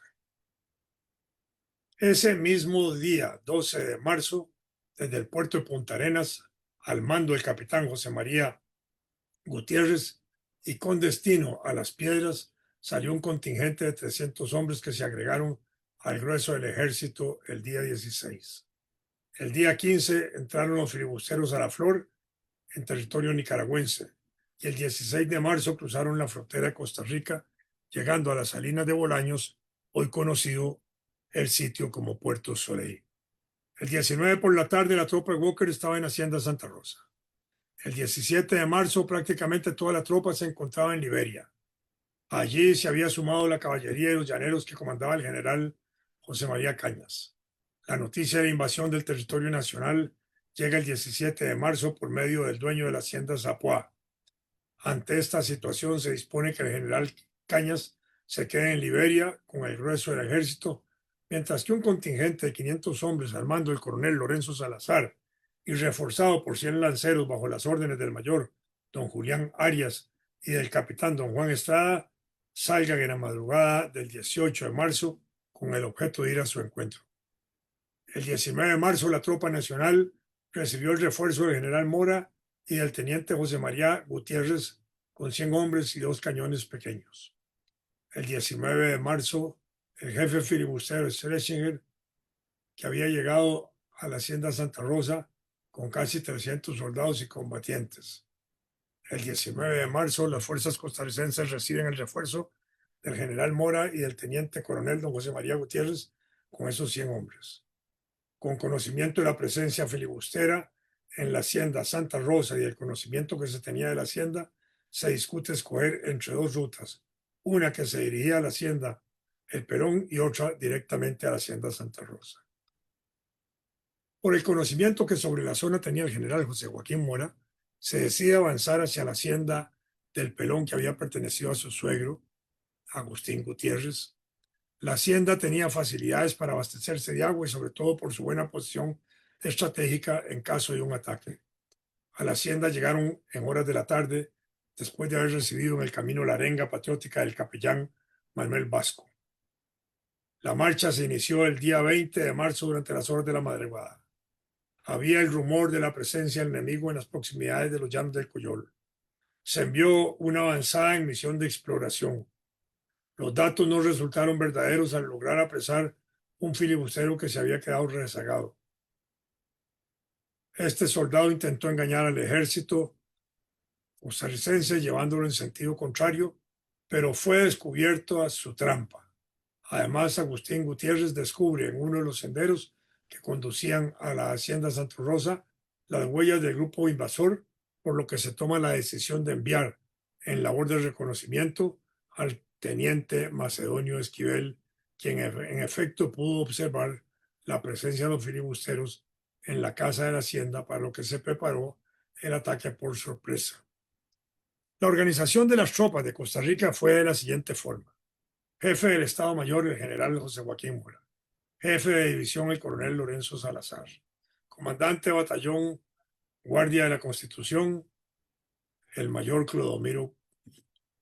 Ese mismo día, 12 de marzo, desde el puerto de Punta Arenas, al mando del capitán José María Gutiérrez y con destino a Las Piedras, salió un contingente de 300 hombres que se agregaron al grueso del ejército el día 16. El día 15 entraron los filibusteros a La Flor, en territorio nicaragüense, y el 16 de marzo cruzaron la frontera de Costa Rica, llegando a las Salinas de Bolaños, hoy conocido el sitio como Puerto Soleil. El 19 por la tarde la tropa de Walker estaba en Hacienda Santa Rosa. El 17 de marzo prácticamente toda la tropa se encontraba en Liberia. Allí se había sumado la caballería y los llaneros que comandaba el general José María Cañas. La noticia de la invasión del territorio nacional llega el 17 de marzo por medio del dueño de la hacienda Zapoá. Ante esta situación se dispone que el general Cañas se quede en Liberia con el grueso del ejército, mientras que un contingente de 500 hombres al mando del coronel Lorenzo Salazar y reforzado por 100 lanceros bajo las órdenes del mayor don Julián Arias y del capitán don Juan Estrada salgan en la madrugada del 18 de marzo con el objeto de ir a su encuentro. El 19 de marzo la tropa nacional recibió el refuerzo del general Mora y del teniente José María Gutiérrez con 100 hombres y 2 cañones pequeños. El 19 de marzo el jefe filibustero Schlesinger, que había llegado a la hacienda Santa Rosa con casi 300 soldados y combatientes. El 19 de marzo las fuerzas costarricenses reciben el refuerzo del general Mora y del teniente coronel don José María Gutiérrez con esos 100 hombres. Con conocimiento de la presencia filibustera en la hacienda Santa Rosa y el conocimiento que se tenía de la hacienda, se discute escoger entre 2 rutas, una que se dirigía a la hacienda El Perón y otra directamente a la hacienda Santa Rosa. Por el conocimiento que sobre la zona tenía el general José Joaquín Mora, se decide avanzar hacia la hacienda del Pelón que había pertenecido a su suegro, Agustín Gutiérrez. La hacienda tenía facilidades para abastecerse de agua y sobre todo por su buena posición estratégica en caso de un ataque. A la hacienda llegaron en horas de la tarde, después de haber recibido en el camino la arenga patriótica del capellán Manuel Vasco. La marcha se inició el día 20 de marzo durante las horas de la madrugada. Había el rumor de la presencia del enemigo en las proximidades de los llanos del Coyol. Se envió una avanzada en misión de exploración. Los datos no resultaron verdaderos al lograr apresar un filibustero que se había quedado rezagado. Este soldado intentó engañar al ejército costarricense llevándolo en sentido contrario, pero fue descubierto a su trampa. Además, Agustín Gutiérrez descubre en uno de los senderos que conducían a la hacienda Santa Rosa las huellas del grupo invasor, por lo que se toma la decisión de enviar en labor de reconocimiento al teniente Macedonio Esquivel, quien en efecto pudo observar la presencia de los filibusteros en la casa de la hacienda, para lo que se preparó el ataque por sorpresa. La organización de las tropas de Costa Rica fue de la siguiente forma: jefe del Estado Mayor el general José Joaquín Mora, jefe de división el coronel Lorenzo Salazar, comandante de batallón Guardia de la Constitución el mayor Clodomiro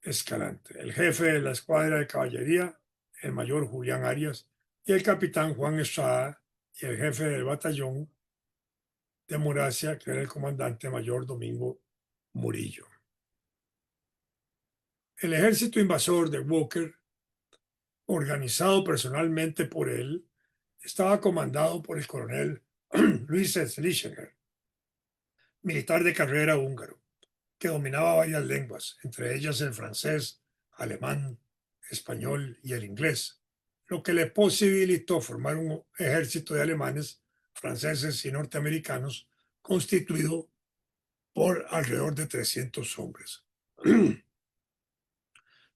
Escalante, el jefe de la escuadra de caballería el mayor Julián Arias y el capitán Juan Estrada, y el jefe del batallón de Moracia, que era el comandante mayor Domingo Murillo. El ejército invasor de Walker, organizado personalmente por él, estaba comandado por el coronel Luis Schlesinger, militar de carrera húngaro, que dominaba varias lenguas, entre ellas el francés, alemán, español y el inglés, lo que le posibilitó formar un ejército de alemanes, franceses y norteamericanos constituido por alrededor de 300 hombres.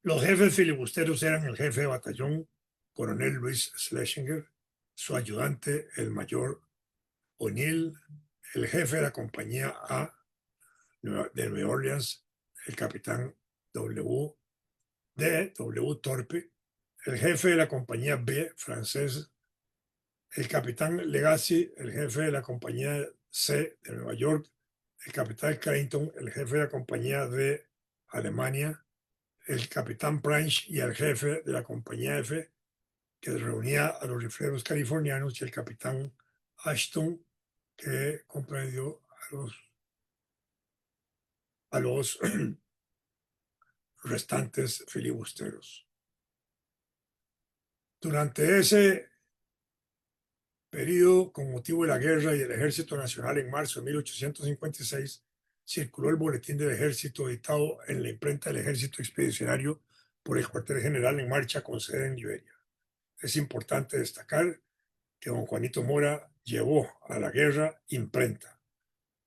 Los jefes filibusteros eran el jefe de batallón, coronel Luis Schlesinger, su ayudante, el mayor O'Neill, el jefe de la compañía A de Nueva Orleans, el capitán W. Torpe, el jefe de la compañía B francés, el capitán Legacy, el jefe de la compañía C de Nueva York, el capitán Creighton, el jefe de la compañía D Alemania, el capitán Branch y el jefe de la compañía F, que reunía a los rifleros californianos, y el capitán Ashton, que comprendió a los restantes filibusteros. Durante ese periodo, con motivo de la guerra y el Ejército Nacional, en marzo de 1856, circuló el Boletín del Ejército editado en la imprenta del Ejército Expedicionario por el Cuartel General en Marcha con sede en Liberia. Es importante destacar que don Juanito Mora llevó a la guerra imprenta.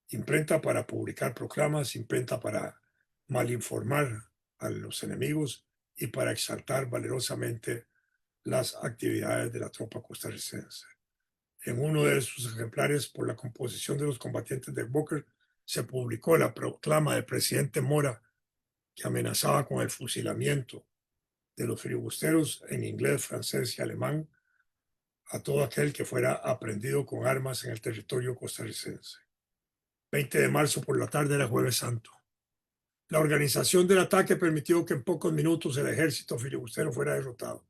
Imprenta para publicar proclamas, imprenta para malinformar a los enemigos y para exaltar valerosamente las actividades de la tropa costarricense. En uno de sus ejemplares, por la composición de los combatientes de Booker, se publicó la proclama del presidente Mora que amenazaba con el fusilamiento de los filibusteros en inglés, francés y alemán a todo aquel que fuera aprehendido con armas en el territorio costarricense. 20 de marzo por la tarde era Jueves Santo. La organización del ataque permitió que en pocos minutos el ejército filibustero fuera derrotado.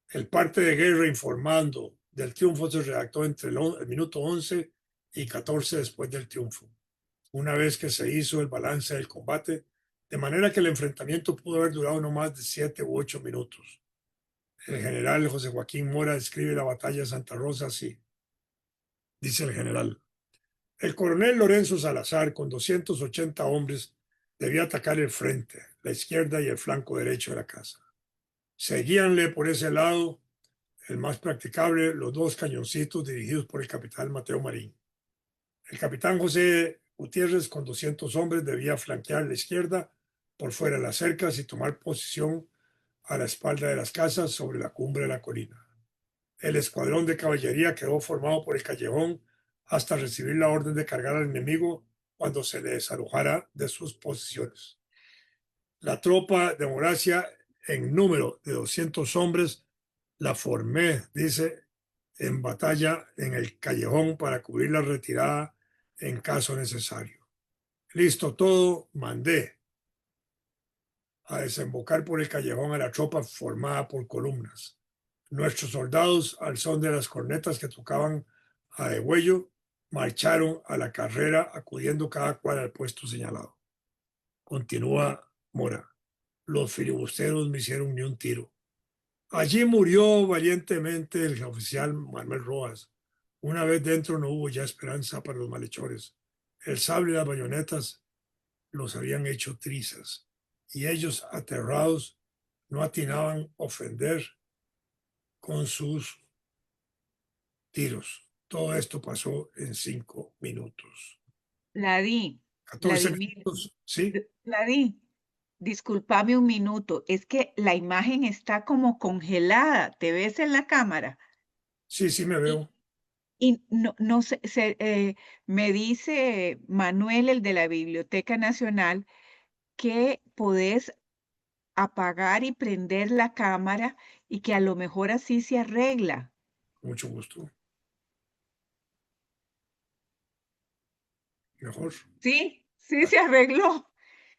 El parte de guerra informando del triunfo se redactó entre el minuto 11 y 14 después del triunfo, una vez que se hizo el balance del combate, de manera que el enfrentamiento pudo haber durado no más de 7 u 8 minutos. El general José Joaquín Mora describe la batalla de Santa Rosa así. Dice el general: el coronel Lorenzo Salazar, con 280 hombres, debía atacar el frente, la izquierda y el flanco derecho de la casa. Seguíanle por ese lado, el más practicable, los 2 cañoncitos dirigidos por el capitán Mateo Marín. El capitán José Gutiérrez, con 200 hombres, debía flanquear la izquierda por fuera de las cercas y tomar posición a la espalda de las casas sobre la cumbre de la colina. El escuadrón de caballería quedó formado por el callejón hasta recibir la orden de cargar al enemigo cuando se le desalojara de sus posiciones. La tropa de Moracia, en número de 200 hombres, la formé, dice, en batalla en el callejón para cubrir la retirada en caso necesario. Listo todo, mandé a desembocar por el callejón a la tropa formada por columnas. Nuestros soldados, al son de las cornetas que tocaban a degüello, marcharon a la carrera, acudiendo cada cual al puesto señalado. Continúa Mora: los filibusteros me hicieron ni un tiro. Allí murió valientemente el oficial Manuel Rojas. Una vez dentro no hubo ya esperanza para los malhechores. El sable y las bayonetas los habían hecho trizas, y ellos, aterrados, no atinaban a ofender con sus tiros. Todo esto pasó en 5 minutos. La di, 14 Vladimir, minutos, ¿sí? la di. Discúlpame un minuto, es que la imagen está como congelada. ¿Te ves en la cámara? Sí, sí me Y, veo. y no me dice Manuel, el de la Biblioteca Nacional, que podés apagar y prender la cámara y que a lo mejor así se arregla. Mucho gusto. Mejor. Sí, sí se arregló.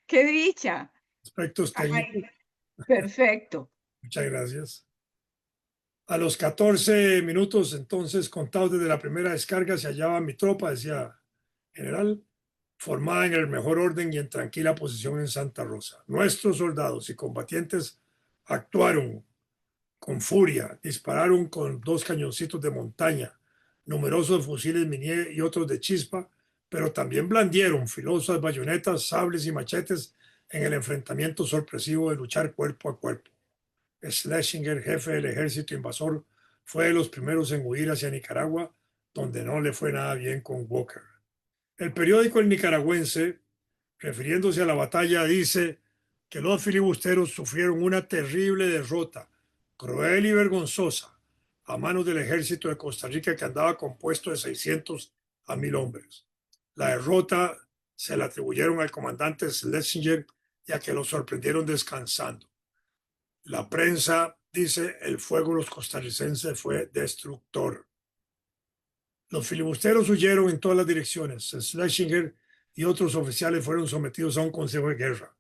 ¡Qué dicha! Aspectos técnicos. Ay, perfecto. Muchas gracias. A los 14 minutos, entonces, contados desde la primera descarga, se hallaba mi tropa, decía general, formada en el mejor orden y en tranquila posición en Santa Rosa. Nuestros soldados y combatientes actuaron con furia, dispararon con 2 cañoncitos de montaña, numerosos fusiles Minié y otros de chispa, pero también blandieron filosas bayonetas, sables y machetes en el enfrentamiento sorpresivo de luchar cuerpo a cuerpo. Schlesinger, jefe del ejército invasor, fue de los primeros en huir hacia Nicaragua, donde no le fue nada bien con Walker. El periódico El Nicaragüense, refiriéndose a la batalla, dice que los filibusteros sufrieron una terrible derrota, cruel y vergonzosa, a manos del ejército de Costa Rica, que andaba compuesto de 600 a 1000 hombres. La derrota se la atribuyeron al comandante Schlesinger y a que lo sorprendieron descansando. La prensa dice: el fuego de los costarricenses fue destructor. Los filibusteros huyeron en todas las direcciones. Schlesinger y otros oficiales fueron sometidos a un consejo de guerra.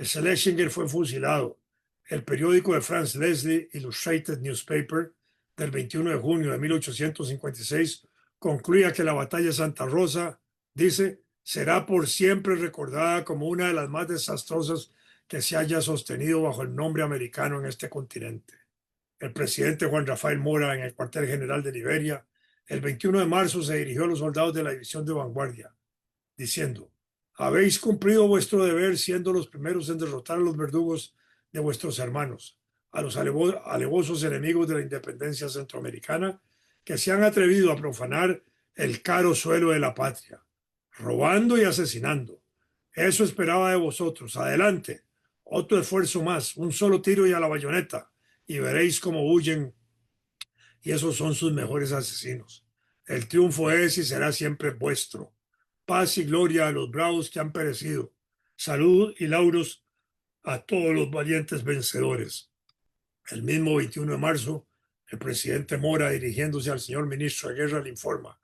Schlesinger fue fusilado. El periódico de Franz Leslie, Illustrated Newspaper, del 21 de junio de 1856, concluía que la batalla de Santa Rosa, dice, será por siempre recordada como una de las más desastrosas que se haya sostenido bajo el nombre americano en este continente. El presidente Juan Rafael Mora, en el cuartel general de Liberia, el 21 de marzo se dirigió a los soldados de la división de vanguardia, diciendo: habéis cumplido vuestro deber siendo los primeros en derrotar a los verdugos de vuestros hermanos, a los alevosos enemigos de la independencia centroamericana, que se han atrevido a profanar el caro suelo de la patria, robando y asesinando. Eso esperaba de vosotros. Adelante. Otro esfuerzo más, un solo tiro y a la bayoneta, y veréis cómo huyen, y esos son sus mejores asesinos. El triunfo es y será siempre vuestro. Paz y gloria a los bravos que han perecido. Salud y lauros a todos los valientes vencedores. El mismo 21 de marzo, el presidente Mora, dirigiéndose al señor ministro de Guerra, le informa: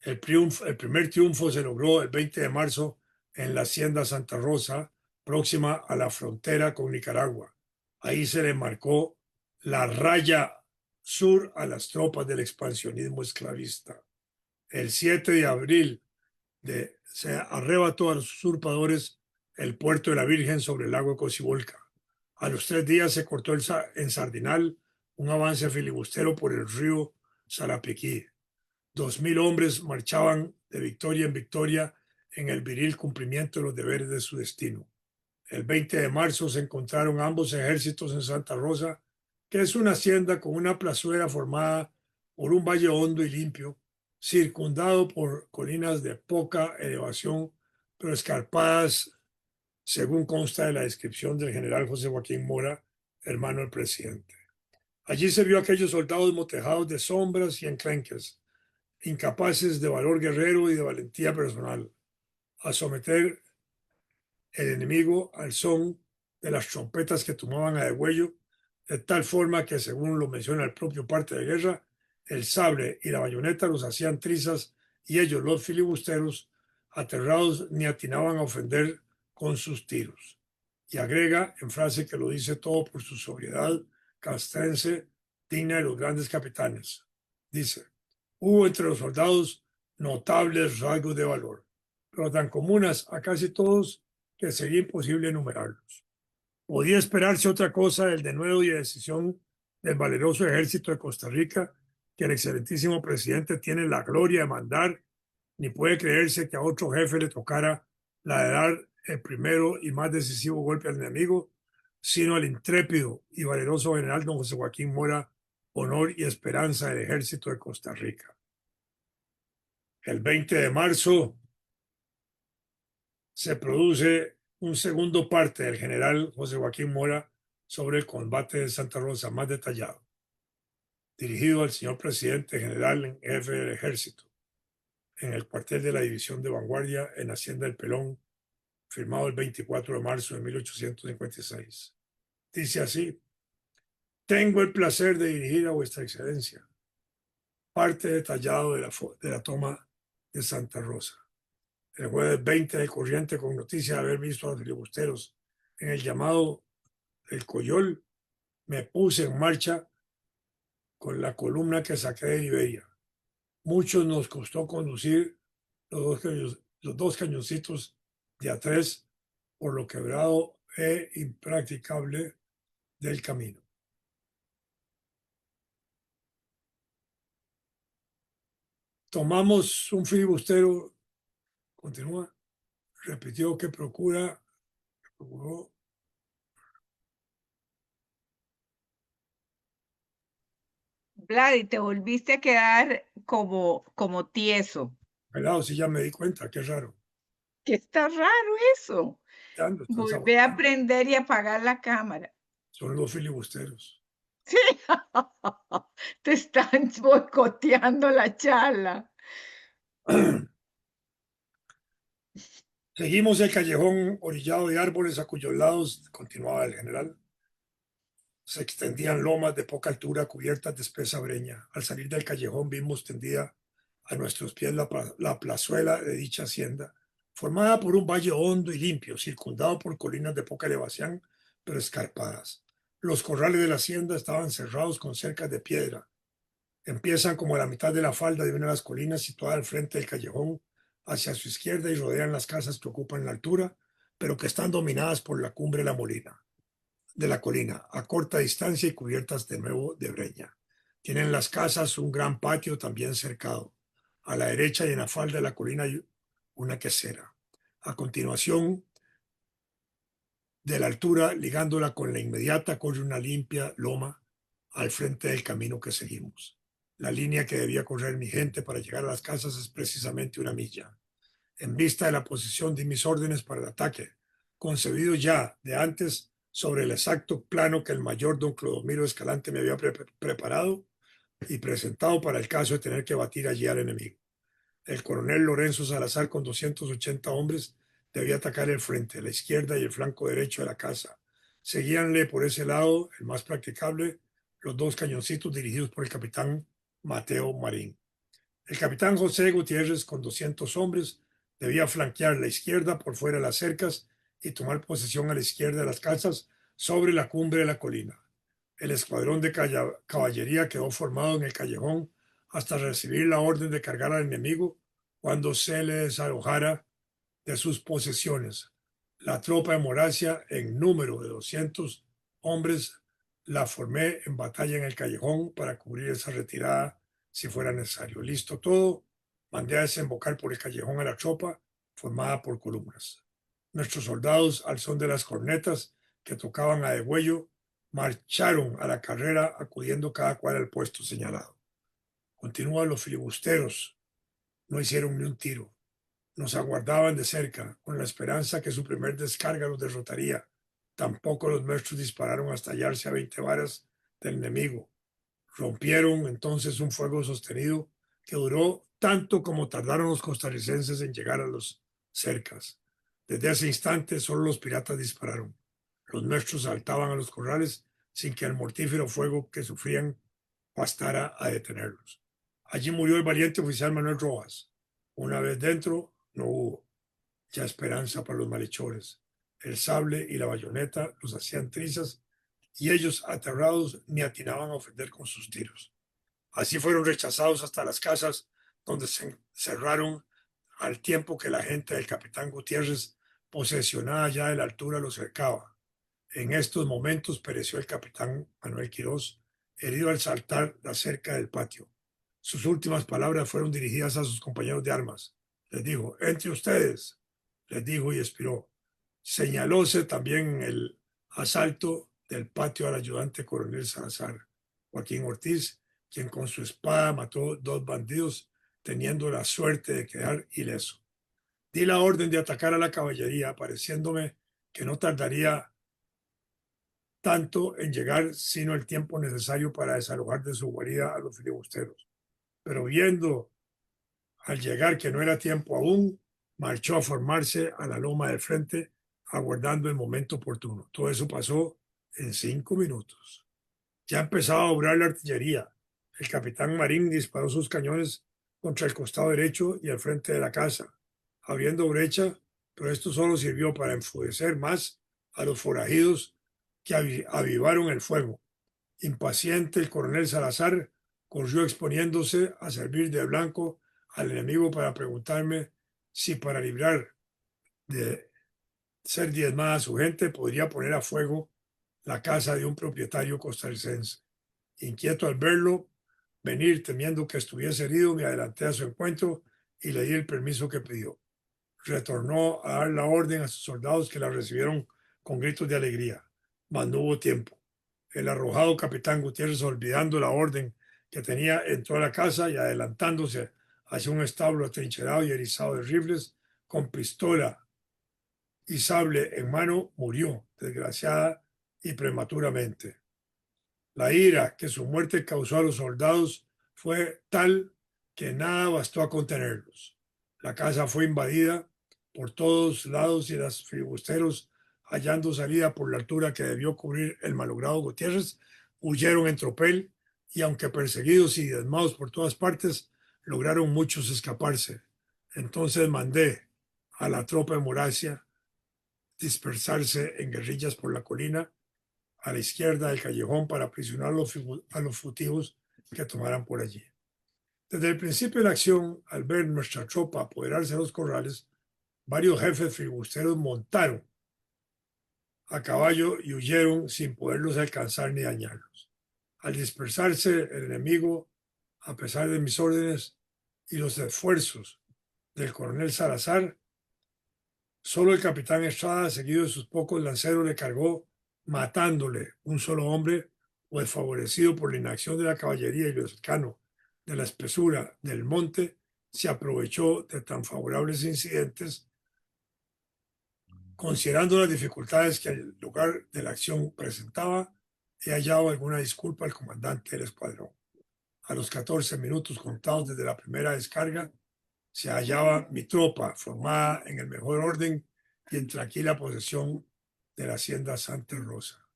el primer triunfo se logró el 20 de marzo en la hacienda Santa Rosa, próxima a la frontera con Nicaragua. Ahí se le marcó la raya sur a las tropas del expansionismo esclavista. El 7 de abril se arrebató a los usurpadores el puerto de la Virgen sobre el lago Cocibolca. A los 3 días se cortó en Sardinal un avance filibustero por el río Sarapiquí. 2000 hombres marchaban de victoria en victoria en el viril cumplimiento de los deberes de su destino. El 20 de marzo se encontraron ambos ejércitos en Santa Rosa, que es una hacienda con una plazuela formada por un valle hondo y limpio, circundado por colinas de poca elevación, pero escarpadas, según consta de la descripción del general José Joaquín Mora, hermano del presidente. Allí se vio a aquellos soldados motejados de sombras y enclenques, incapaces de valor guerrero y de valentía personal, a someter el enemigo al son de las trompetas que tomaban a degüello, de tal forma que, según lo menciona el propio parte de guerra, el sable y la bayoneta los hacían trizas y ellos, los filibusteros, aterrados, ni atinaban a ofender con sus tiros. Y agrega, en frase que lo dice todo por su sobriedad castrense, digna de los grandes capitanes, dice: hubo entre los soldados notables rasgos de valor, pero tan comunes a casi todos que sería imposible enumerarlos. Podía esperarse otra cosa del denuedo y decisión del valeroso ejército de Costa Rica, que el excelentísimo presidente tiene la gloria de mandar, ni puede creerse que a otro jefe le tocara la de dar el primero y más decisivo golpe al enemigo, sino al intrépido y valeroso general don José Joaquín Mora, honor y esperanza del ejército de Costa Rica. El 20 de marzo se produce un segundo parte del general José Joaquín Mora sobre el combate de Santa Rosa, más detallado, dirigido al señor presidente general en jefe del ejército, en el cuartel de la división de vanguardia en Hacienda del Pelón, firmado el 24 de marzo de 1856. Dice así: tengo el placer de dirigir a vuestra excelencia parte detallado de la toma de Santa Rosa. El jueves 20 del corriente, con noticia de haber visto a los filibusteros en el llamado El Coyol, me puse en marcha con la columna que saqué de Liberia. Muchos nos costó conducir los dos cañoncitos de A3 por lo quebrado e impracticable del camino. Tomamos un filibustero, continúa, repitió que procuró Vlad, y te volviste a quedar como tieso. pelado, sí, ya me di cuenta, qué raro. Que está raro eso. Volvé a prender y apagar la cámara. Son los filibusteros. Sí, te están boicoteando la charla. Seguimos el callejón orillado de árboles a cuyos lados, continuaba el general, se extendían lomas de poca altura cubiertas de espesa breña. Al salir del callejón vimos tendida a nuestros pies la plazuela de dicha hacienda, formada por un valle hondo y limpio, circundado por colinas de poca elevación, pero escarpadas. Los corrales de la hacienda estaban cerrados con cercas de piedra. Empiezan como a la mitad de la falda de una de las colinas situada al frente del callejón, hacia su izquierda, y rodean las casas que ocupan la altura, pero que están dominadas por la cumbre de la colina, a corta distancia y cubiertas de nuevo de breña. Tienen las casas un gran patio también cercado. A la derecha y en la falda de la colina hay una quesera. A continuación de la altura, ligándola con la inmediata, corre una limpia loma al frente del camino que seguimos. La línea que debía correr mi gente para llegar a las casas es precisamente 1 milla. En vista de la posición de mis órdenes para el ataque, concebido ya de antes sobre el exacto plano que el mayor don Clodomiro Escalante me había preparado y presentado para el caso de tener que batir allí al enemigo. El coronel Lorenzo Salazar, con 280 hombres, debía atacar el frente, la izquierda y el flanco derecho de la casa. Seguíanle por ese lado, el más practicable, los 2 cañoncitos dirigidos por el capitán Mateo Marín. El capitán José Gutiérrez, con 200 hombres, debía flanquear la izquierda por fuera de las cercas y tomar posesión a la izquierda de las casas sobre la cumbre de la colina. El escuadrón de caballería quedó formado en el callejón hasta recibir la orden de cargar al enemigo cuando se le desalojara de sus posesiones. La tropa de Moracia, en número de 200 hombres, la formé en batalla en el callejón para cubrir esa retirada si fuera necesario. Listo todo, mandé a desembocar por el callejón a la tropa formada por columnas. Nuestros soldados, al son de las cornetas que tocaban a degüello, marcharon a la carrera acudiendo cada cual al puesto señalado. Continúan los filibusteros, no hicieron ni un tiro. Nos aguardaban de cerca, con la esperanza que su primer descarga los derrotaría. Tampoco los nuestros dispararon hasta hallarse a 20 varas del enemigo. Rompieron entonces un fuego sostenido que duró tanto como tardaron los costarricenses en llegar a los cercas. Desde ese instante solo los piratas dispararon. Los nuestros saltaban a los corrales sin que el mortífero fuego que sufrían bastara a detenerlos. Allí murió el valiente oficial Manuel Rojas. Una vez dentro, no hubo ya esperanza para los malhechores. El sable y la bayoneta los hacían trizas y ellos, aterrados, ni atinaban a ofender con sus tiros. Así fueron rechazados hasta las casas, donde se encerraron al tiempo que la gente del capitán Gutiérrez, posesionada ya de la altura, los cercaba. En estos momentos pereció el capitán Manuel Quirós, herido al saltar la cerca del patio. Sus últimas palabras fueron dirigidas a sus compañeros de armas. Les dijo: entre ustedes, les dijo y expiró. Señalóse también en el asalto del patio al ayudante coronel Salazar, Joaquín Ortiz, quien con su espada mató 2 bandidos, teniendo la suerte de quedar ileso. Di la orden de atacar a la caballería, pareciéndome que no tardaría tanto en llegar sino el tiempo necesario para desalojar de su guarida a los filibusteros. Pero viendo al llegar que no era tiempo aún, marchó a formarse a la loma del frente, aguardando el momento oportuno. Todo eso pasó en 5 minutos. Ya empezaba a obrar la artillería. El capitán Marín disparó sus cañones contra el costado derecho y al frente de la casa, abriendo brecha, pero esto solo sirvió para enfurecer más a los forajidos que avivaron el fuego. Impaciente, el coronel Salazar corrió exponiéndose a servir de blanco al enemigo para preguntarme si para librar de ser diezmada su gente podría poner a fuego la casa de un propietario costarricense. Inquieto al verlo venir, temiendo que estuviese herido, me adelanté a su encuentro y le di el permiso que pidió. Retornó a dar la orden a sus soldados, que la recibieron con gritos de alegría, mas no hubo tiempo. El arrojado capitán Gutiérrez, olvidando la orden que tenía, entró a la casa y, adelantándose hacia un establo atrincherado y erizado de rifles, con pistola y sable en mano, murió desgraciada y prematuramente. La ira que su muerte causó a los soldados fue tal que nada bastó a contenerlos. La casa fue invadida por todos lados y los filibusteros, hallando salida por la altura que debió cubrir el malogrado Gutiérrez, huyeron en tropel y, aunque perseguidos y diezmados por todas partes, lograron muchos escaparse. Entonces mandé a la tropa de Moracia dispersarse en guerrillas por la colina a la izquierda del callejón para aprisionar a los fugitivos que tomaran por allí. Desde el principio de la acción, al ver nuestra tropa apoderarse de los corrales, varios jefes filibusteros montaron a caballo y huyeron sin poderlos alcanzar ni dañarlos. Al dispersarse el enemigo, a pesar de mis órdenes y los esfuerzos del coronel Salazar, solo el capitán Estrada, seguido de sus pocos lanceros, le cargó, matándole un solo hombre, pues favorecido por la inacción de la caballería y lo cercano de la espesura del monte, se aprovechó de tan favorables incidentes, considerando las dificultades que el lugar de la acción presentaba. He hallado alguna disculpa al comandante del escuadrón. A los 14 minutos contados desde la primera descarga, se hallaba mi tropa formada en el mejor orden y en tranquila posesión de la hacienda Santa Rosa.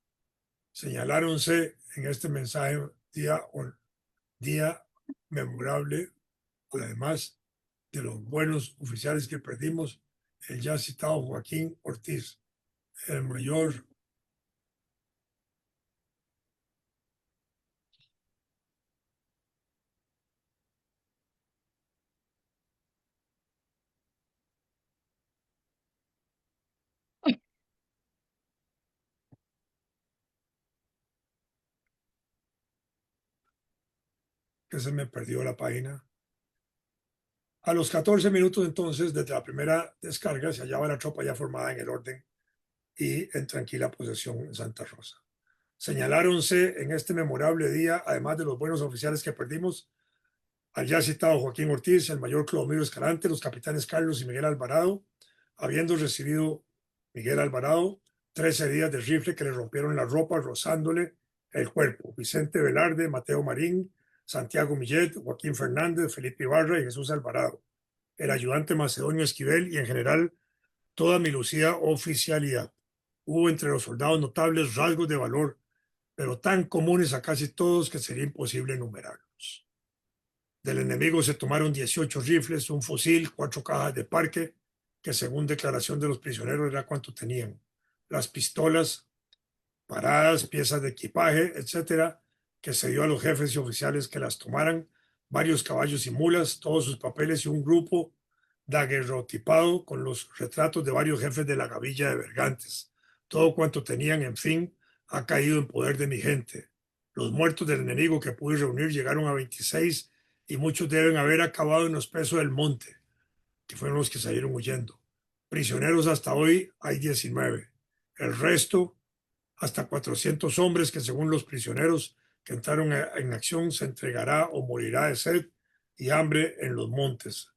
Señaláronse en este mensaje día memorable, además de los buenos oficiales que perdimos, el ya citado Joaquín Ortiz, el mayor que se me perdió la página. A los 14 minutos entonces, desde la primera descarga, se hallaba la tropa ya formada en el orden y en tranquila posesión en Santa Rosa. Señaláronse en este memorable día, además de los buenos oficiales que perdimos, al ya citado Joaquín Ortiz, el mayor Clodomiro Escalante, los capitanes Carlos y Miguel Alvarado, habiendo recibido Miguel Alvarado 3 heridas de rifle que le rompieron la ropa rozándole el cuerpo. Vicente Velarde, Mateo Marín, Santiago Millet, Joaquín Fernández, Felipe Ibarra y Jesús Alvarado, el ayudante Macedonio Esquivel y en general toda mi lucida oficialidad. Hubo entre los soldados notables rasgos de valor, pero tan comunes a casi todos que sería imposible enumerarlos. Del enemigo se tomaron 18 rifles, un fusil, 4 cajas de parque, que según declaración de los prisioneros era cuanto tenían. Las pistolas, paradas, piezas de equipaje, etcétera, que se dio a los jefes y oficiales que las tomaran, varios caballos y mulas, todos sus papeles y un grupo daguerrotipado con los retratos de varios jefes de la gavilla de Bergantes. Todo cuanto tenían, en fin, ha caído en poder de mi gente. Los muertos del enemigo que pude reunir llegaron a 26 y muchos deben haber acabado en los pesos del monte, que fueron los que salieron huyendo. Prisioneros hasta hoy hay 19. El resto, hasta 400 hombres que según los prisioneros que entraron en acción se entregará o morirá de sed y hambre en los montes.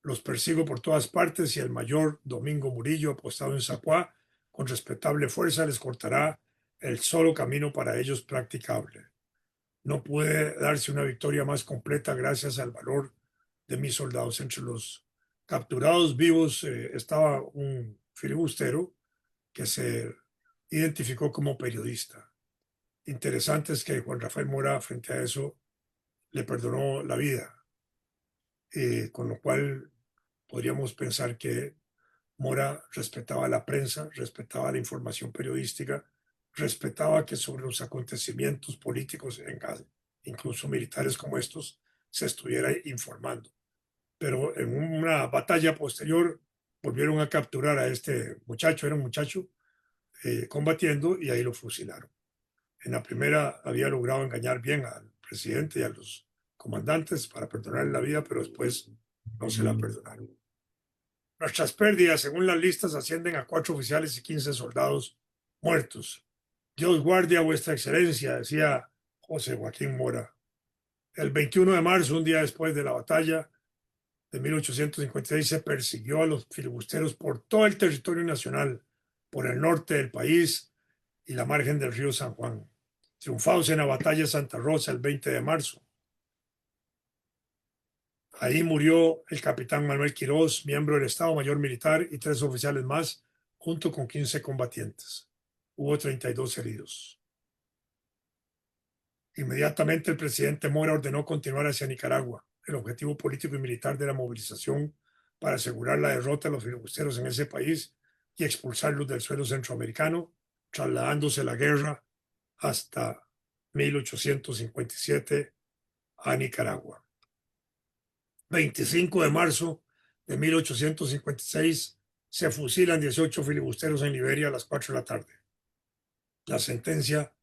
Los persigo por todas partes y el mayor Domingo Murillo, apostado en Zapuá, con respetable fuerza les cortará el solo camino para ellos practicable. No puede darse una victoria más completa gracias al valor de mis soldados. Entre los capturados vivos estaba un filibustero que se identificó como periodista. Interesante es que Juan Rafael Mora, frente a eso, le perdonó la vida, con lo cual podríamos pensar que Mora respetaba la prensa, respetaba la información periodística, respetaba que sobre los acontecimientos políticos, incluso militares como estos, se estuviera informando. Pero en una batalla posterior volvieron a capturar a este muchacho, era un muchacho combatiendo, y ahí lo fusilaron. En la primera había logrado engañar bien al presidente y a los comandantes para perdonarle la vida, pero después no se la perdonaron. Nuestras pérdidas, según las listas, ascienden a 4 oficiales y 15 soldados muertos. Dios guarde a vuestra excelencia, decía José Joaquín Mora. El 21 de marzo, un día después de la batalla de 1856, se persiguió a los filibusteros por todo el territorio nacional, por el norte del país y la margen del río San Juan. Triunfados en la batalla de Santa Rosa el 20 de marzo. Ahí murió el capitán Manuel Quirós, miembro del Estado Mayor Militar, y 3 oficiales más, junto con 15 combatientes. Hubo 32 heridos. Inmediatamente el presidente Mora ordenó continuar hacia Nicaragua. El objetivo político y militar de la movilización para asegurar la derrota de los filibusteros en ese país y expulsarlos del suelo centroamericano, trasladándose la guerra hasta 1857 a Nicaragua. 25 de marzo de 1856 se fusilan 18 filibusteros en Liberia a las 4 de la tarde. La sentencia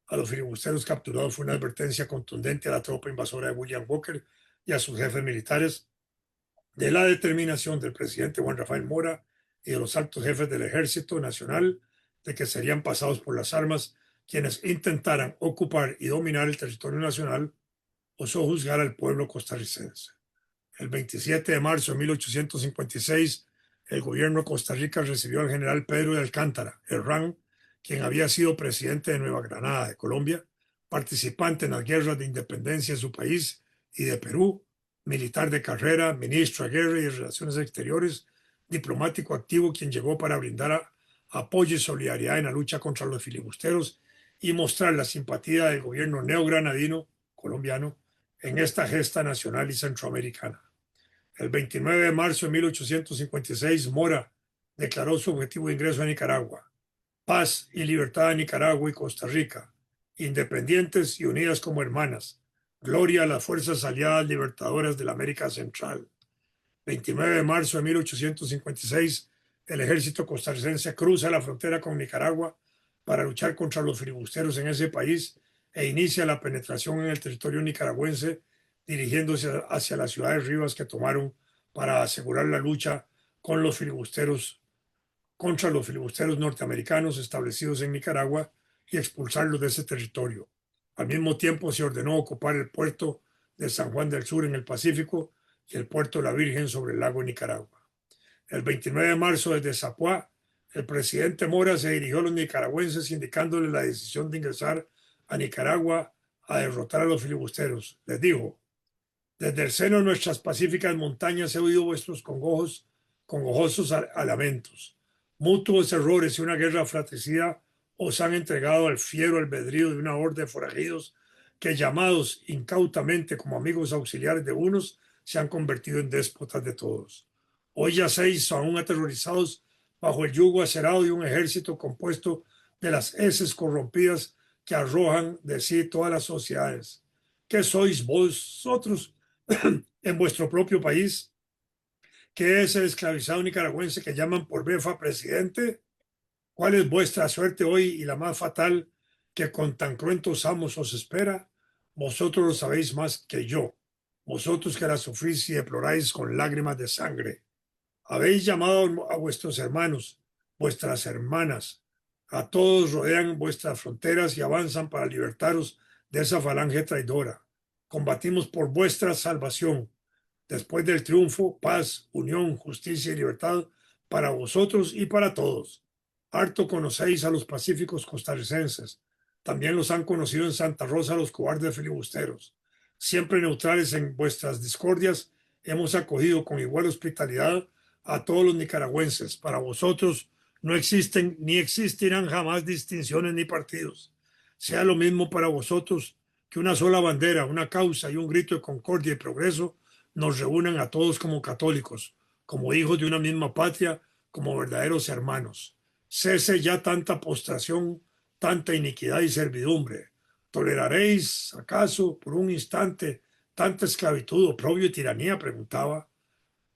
a los filibusteros capturados fue una advertencia contundente a la tropa invasora de William Walker y a sus jefes militares de la determinación del presidente Juan Rafael Mora y de los altos jefes del Ejército Nacional de que serían pasados por las armas quienes intentaran ocupar y dominar el territorio nacional osó juzgar al pueblo costarricense. El 27 de marzo de 1856, el gobierno de Costa Rica recibió al general Pedro de Alcántara, Herrán, quien había sido presidente de Nueva Granada, de Colombia, participante en las guerras de independencia de su país y de Perú, militar de carrera, ministro de Guerra y Relaciones Exteriores, diplomático activo, quien llegó para brindar apoyo y solidaridad en la lucha contra los filibusteros y mostrar la simpatía del gobierno neogranadino colombiano en esta gesta nacional y centroamericana. El 29 de marzo de 1856, Mora declaró su objetivo de ingreso a Nicaragua: paz y libertad a Nicaragua y Costa Rica, independientes y unidas como hermanas. Gloria a las fuerzas aliadas libertadoras de la América Central. 29 de marzo de 1856, el ejército costarricense cruza la frontera con Nicaragua para luchar contra los filibusteros en ese país e inicia la penetración en el territorio nicaragüense, dirigiéndose hacia la ciudad de Rivas, que tomaron para asegurar la lucha con los filibusteros, contra los filibusteros norteamericanos establecidos en Nicaragua y expulsarlos de ese territorio. Al mismo tiempo se ordenó ocupar el puerto de San Juan del Sur en el Pacífico y el puerto de la Virgen sobre el lago Nicaragua. El 29 de marzo, desde Zapuá, el presidente Mora se dirigió a los nicaragüenses indicándoles la decisión de ingresar a Nicaragua a derrotar a los filibusteros. Les dijo: desde el seno de nuestras pacíficas montañas he oído vuestros congojosos lamentos. Mutuos errores y una guerra fratricida os han entregado al fiero albedrío de una horda de forajidos que, llamados incautamente como amigos auxiliares de unos, se han convertido en déspotas de todos. Hoy yacéis aún aterrorizados bajo el yugo acerado de un ejército compuesto de las heces corrompidas que arrojan de sí todas las sociedades. ¿Qué sois vosotros en vuestro propio país? ¿Qué es el esclavizado nicaragüense que llaman por befa presidente? ¿Cuál es vuestra suerte hoy y la más fatal que con tan cruentos amos os espera? Vosotros lo sabéis más que yo, vosotros que la sufrís y deploráis con lágrimas de sangre. Habéis llamado a vuestros hermanos, vuestras hermanas, a todos rodean vuestras fronteras y avanzan para libertaros de esa falange traidora. Combatimos por vuestra salvación. Después del triunfo, paz, unión, justicia y libertad para vosotros y para todos. Harto conocéis a los pacíficos costarricenses. También los han conocido en Santa Rosa los cobardes filibusteros. Siempre neutrales en vuestras discordias, hemos acogido con igual hospitalidad a todos los nicaragüenses. Para vosotros no existen ni existirán jamás distinciones ni partidos. Sea lo mismo para vosotros que una sola bandera, una causa y un grito de concordia y progreso nos reúnan a todos como católicos, como hijos de una misma patria, como verdaderos hermanos. Cese ya tanta postración, tanta iniquidad y servidumbre. ¿Toleraréis, acaso, por un instante, tanta esclavitud, oprobio y tiranía? Preguntaba.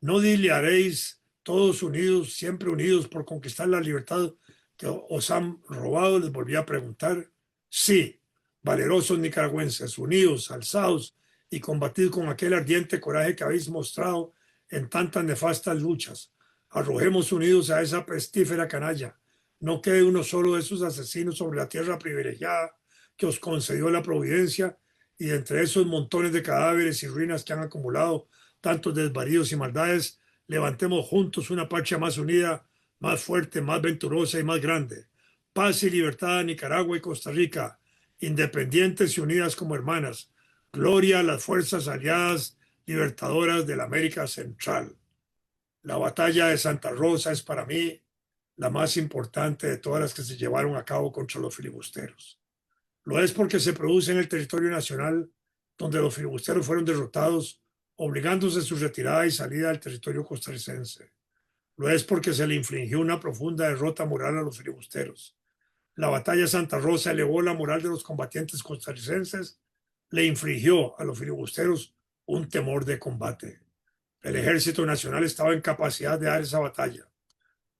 ¿No dilaréis todos unidos, siempre unidos por conquistar la libertad que os han robado? Les volví a preguntar. Sí, valerosos nicaragüenses, unidos, alzados y combatid con aquel ardiente coraje que habéis mostrado en tantas nefastas luchas. Arrojemos unidos a esa pestífera canalla. No quede uno solo de esos asesinos sobre la tierra privilegiada que os concedió la providencia, y de entre esos montones de cadáveres y ruinas que han acumulado tantos desvaríos y maldades, levantemos juntos una patria más unida, más fuerte, más venturosa y más grande. Paz y libertad a Nicaragua y Costa Rica, independientes y unidas como hermanas. Gloria a las fuerzas aliadas libertadoras de la América Central. La batalla de Santa Rosa es para mí la más importante de todas las que se llevaron a cabo contra los filibusteros. Lo es porque se produce en el territorio nacional, donde los filibusteros fueron derrotados, obligándose a su retirada y salida del territorio costarricense. Lo es porque se le infligió una profunda derrota moral a los filibusteros. La batalla de Santa Rosa elevó la moral de los combatientes costarricenses, le infligió a los filibusteros un temor de combate. El Ejército Nacional estaba en capacidad de dar esa batalla.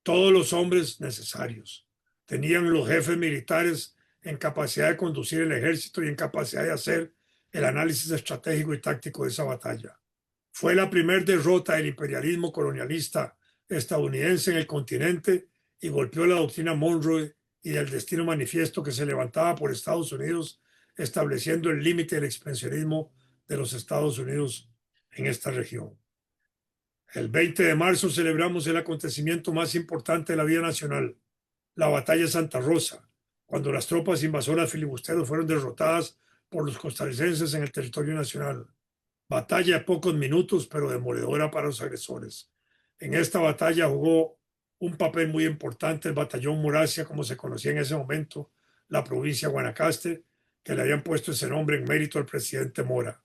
Todos los hombres necesarios. Tenían los jefes militares en capacidad de conducir el ejército y en capacidad de hacer el análisis estratégico y táctico de esa batalla. Fue la primera derrota del imperialismo colonialista estadounidense en el continente y golpeó la doctrina Monroe y del destino manifiesto que se levantaba por Estados Unidos, estableciendo el límite del expansionismo de los Estados Unidos en esta región. El 20 de marzo celebramos el acontecimiento más importante de la vida nacional, la Batalla de Santa Rosa, cuando las tropas invasoras filibusteros fueron derrotadas por los costarricenses en el territorio nacional. Batalla de pocos minutos, pero demoledora para los agresores. En esta batalla jugó un papel muy importante el batallón Muracia, como se conocía en ese momento, la provincia de Guanacaste, que le habían puesto ese nombre en mérito al presidente Mora.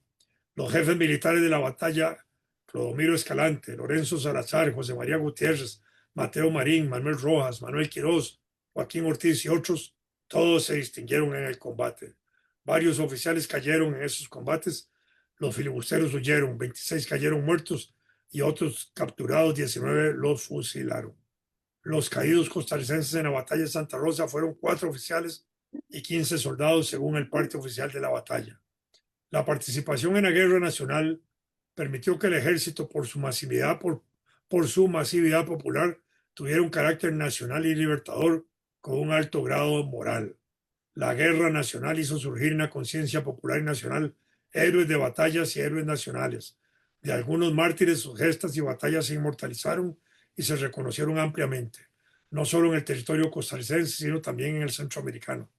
Los jefes militares de la batalla, Clodomiro Escalante, Lorenzo Salazar, José María Gutiérrez, Mateo Marín, Manuel Rojas, Manuel Quirós, Joaquín Ortiz y otros, todos se distinguieron en el combate. Varios oficiales cayeron en esos combates, los filibusteros huyeron, 26 cayeron muertos y otros capturados, 19 los fusilaron. Los caídos costarricenses en la batalla de Santa Rosa fueron 4 oficiales y 15 soldados, según el parte oficial de la batalla. La participación en la guerra nacional permitió que el ejército, por su masividad popular, tuviera un carácter nacional y libertador con un alto grado moral. La guerra nacional hizo surgir una conciencia popular y nacional, héroes de batallas y héroes nacionales. De algunos mártires, sus gestas y batallas se inmortalizaron y se reconocieron ampliamente, no solo en el territorio costarricense, sino también en el centroamericano.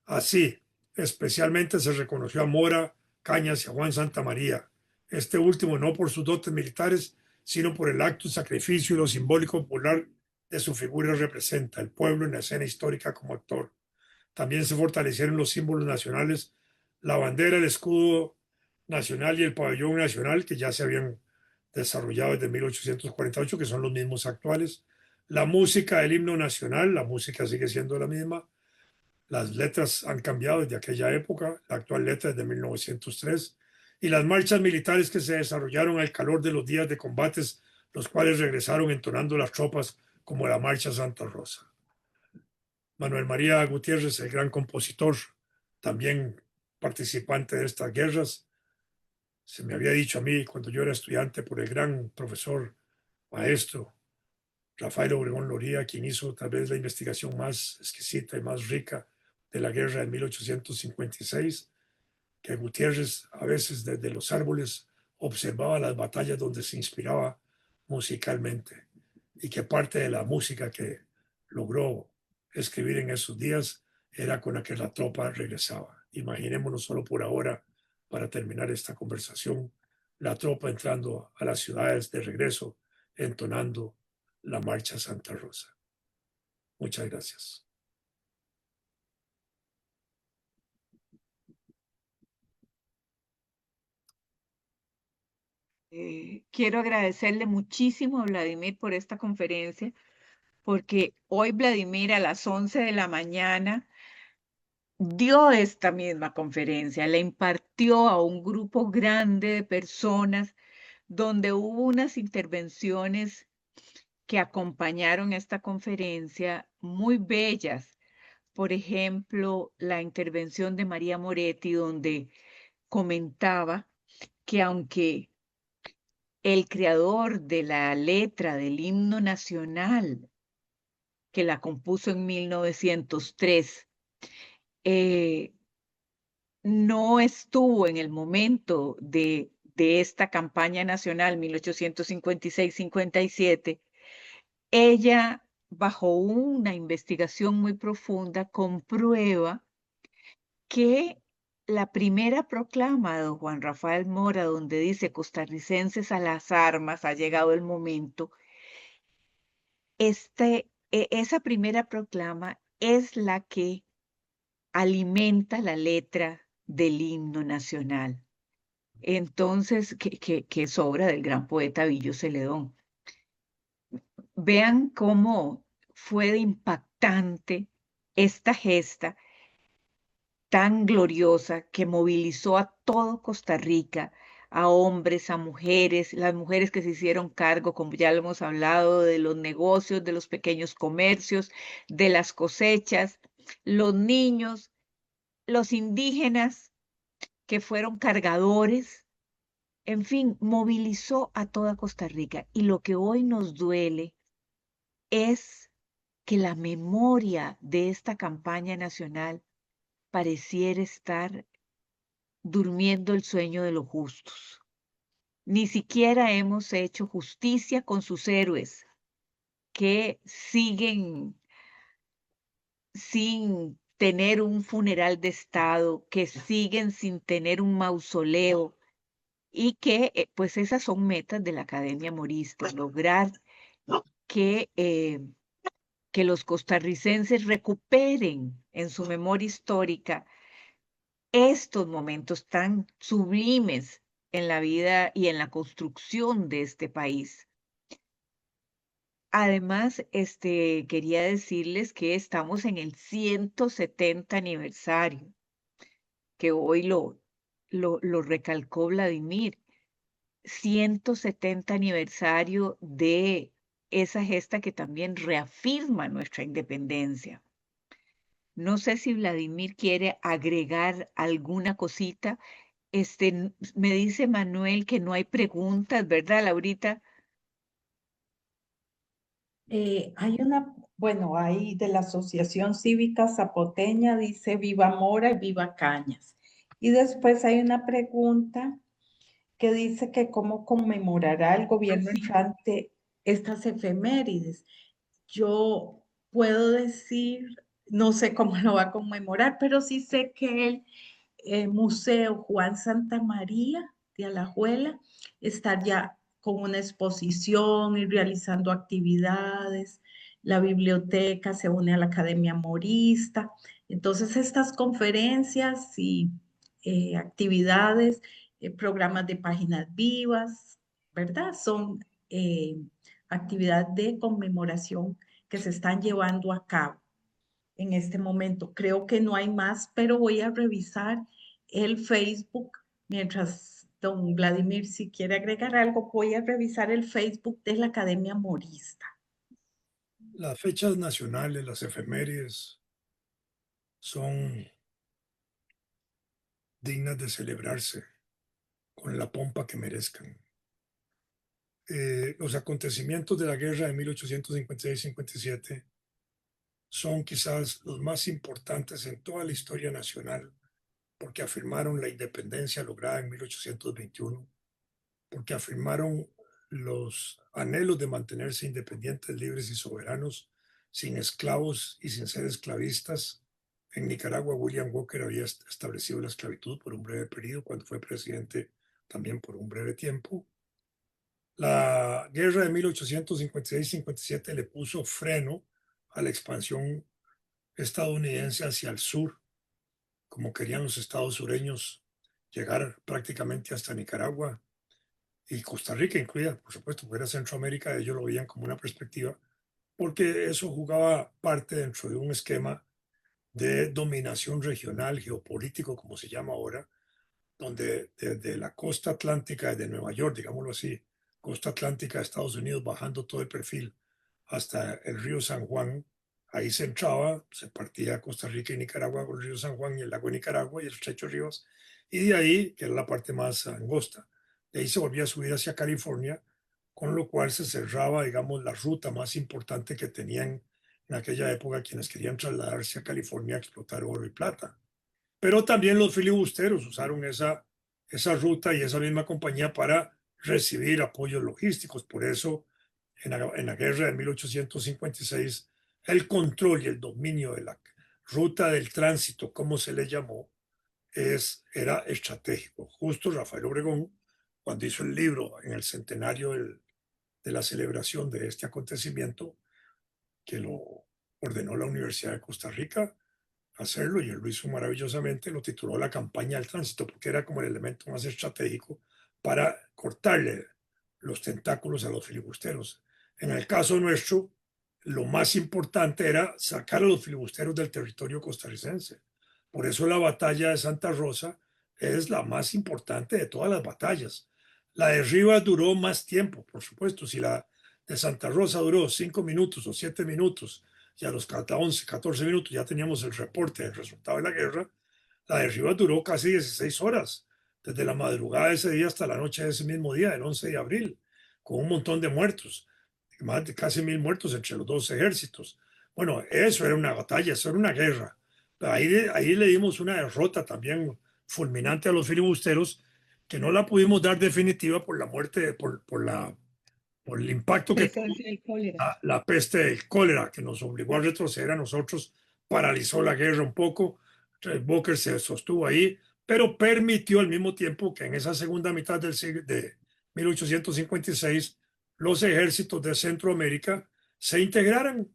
Así, especialmente se reconoció a Mora, Cañas y a Juan Santamaría, este último no por sus dotes militares, sino por el acto de sacrificio y lo simbólico popular de su figura representa el pueblo en la escena histórica como actor. También se fortalecieron los símbolos nacionales, la bandera, el escudo nacional y el pabellón nacional, que ya se habían desarrollado desde 1848, que son los mismos actuales. La música del himno nacional, la música sigue siendo la misma. Las letras han cambiado desde aquella época, la actual letra es de 1903. Y las marchas militares que se desarrollaron al calor de los días de combates, los cuales regresaron entonando las tropas como la Marcha Santa Rosa. Manuel María Gutiérrez, el gran compositor, también participante de estas guerras, se me había dicho a mí cuando yo era estudiante por el gran profesor, maestro Rafael Obregón Loría, quien hizo tal vez la investigación más exquisita y más rica de la guerra de 1856, que Gutiérrez a veces desde los árboles observaba las batallas donde se inspiraba musicalmente y que parte de la música que logró escribir en esos días era con la que la tropa regresaba. Imaginémonos solo por ahora, para terminar esta conversación, la tropa entrando a las ciudades de regreso, entonando la Marcha Santa Rosa. Muchas gracias. Quiero agradecerle muchísimo a Vladimir por esta conferencia, porque hoy Vladimir a las 11 de la mañana dio esta misma conferencia, la impartió a un grupo grande de personas donde hubo unas intervenciones que acompañaron esta conferencia muy bellas. Por ejemplo, la intervención de María Moretti, donde comentaba que aunque el creador de la letra del himno nacional, que la compuso en 1903, no estuvo en el momento de esta campaña nacional 1856-57, ella, bajo una investigación muy profunda, comprueba que la primera proclama de don Juan Rafael Mora, donde dice costarricenses a las armas, ha llegado el momento, esa primera proclama es la que alimenta la letra del himno nacional. Entonces, que es obra del gran poeta Villo Celedón. Vean cómo fue de impactante esta gesta tan gloriosa que movilizó a todo Costa Rica, a hombres, a mujeres, las mujeres que se hicieron cargo, como ya lo hemos hablado, de los negocios, de los pequeños comercios, de las cosechas, los niños, los indígenas que fueron cargadores, en fin, movilizó a toda Costa Rica. Y lo que hoy nos duele es que la memoria de esta campaña nacional pareciera estar durmiendo el sueño de los justos. Ni siquiera hemos hecho justicia con sus héroes que siguen sin tener un funeral de Estado, que siguen sin tener un mausoleo y que pues esas son metas de la Academia Morista, lograr que, que los costarricenses recuperen en su memoria histórica estos momentos tan sublimes en la vida y en la construcción de este país. Además, quería decirles que estamos en el 170 aniversario, que hoy lo recalcó Vladimir, 170 aniversario de esa gesta que también reafirma nuestra independencia. No sé si Vladimir quiere agregar alguna cosita. Me dice Manuel que no hay preguntas, ¿verdad, Laurita? Hay una, bueno, hay de la Asociación Cívica Zapoteña, dice Viva Mora y Viva Cañas. Y después hay una pregunta que dice que cómo conmemorará el gobierno Sí. entrante estas efemérides. Yo puedo decir, no sé cómo lo va a conmemorar, pero sí sé que el Museo Juan Santa María de Alajuela está ya con una exposición y realizando actividades. La biblioteca se une a la Academia Morista. Entonces, estas conferencias y actividades, programas de páginas vivas, ¿verdad? Son actividades de conmemoración que se están llevando a cabo en este momento. Creo que no hay más, pero voy a revisar el Facebook mientras don Vladimir, si quiere agregar algo, voy a revisar el Facebook de la Academia Morista. Las fechas nacionales, las efemérides, son dignas de celebrarse con la pompa que merezcan. Los acontecimientos de la guerra de 1856-57 son quizás los más importantes en toda la historia nacional, porque afirmaron la independencia lograda en 1821, porque afirmaron los anhelos de mantenerse independientes, libres y soberanos, sin esclavos y sin ser esclavistas. En Nicaragua, William Walker había establecido la esclavitud por un breve periodo, cuando fue presidente también por un breve tiempo. La guerra de 1856-57 le puso freno a la expansión estadounidense hacia el sur, como querían los estados sureños llegar prácticamente hasta Nicaragua y Costa Rica incluida, por supuesto, porque era Centroamérica, ellos lo veían como una perspectiva, porque eso jugaba parte dentro de un esquema de dominación regional, geopolítico, como se llama ahora, donde desde la costa atlántica de Nueva York, digámoslo así, costa atlántica de Estados Unidos, bajando todo el perfil hasta el río San Juan, ahí se entraba, se partía Costa Rica y Nicaragua con el río San Juan y el lago de Nicaragua y el estrecho de Rivas, y de ahí, que era la parte más angosta, de ahí se volvía a subir hacia California, con lo cual se cerraba, digamos, la ruta más importante que tenían en aquella época quienes querían trasladarse a California a explotar oro y plata. Pero también los filibusteros usaron esa ruta y esa misma compañía para recibir apoyos logísticos. Por eso, en la guerra de 1856, el control y el dominio de la ruta del tránsito, como se le llamó, era estratégico. Justo Rafael Obregón, cuando hizo el libro en el centenario de la celebración de este acontecimiento, que lo ordenó la Universidad de Costa Rica, hacerlo y él lo hizo maravillosamente, lo tituló La campaña del tránsito porque era como el elemento más estratégico para cortarle los tentáculos a los filibusteros. En el caso nuestro, lo más importante era sacar a los filibusteros del territorio costarricense. Por eso la batalla de Santa Rosa es la más importante de todas las batallas. La de Rivas duró más tiempo, por supuesto. Si la de Santa Rosa duró 5 minutos o 7 minutos y a los 11, 14 minutos ya teníamos el reporte del resultado de la guerra, la de Rivas duró casi 16 horas, desde la madrugada de ese día hasta la noche de ese mismo día, el 11 de abril, con un montón de muertos, más de casi 1000 muertos entre los dos ejércitos. Bueno, eso era una batalla, eso era una guerra. Ahí le dimos una derrota también fulminante a los filibusteros, que no la pudimos dar definitiva por la muerte, por el impacto que Presencia del cólera. la peste del cólera, que nos obligó a retroceder a nosotros, paralizó la guerra un poco. Booker se sostuvo ahí, pero permitió al mismo tiempo que en esa segunda mitad del siglo de 1856 los ejércitos de Centroamérica se integraran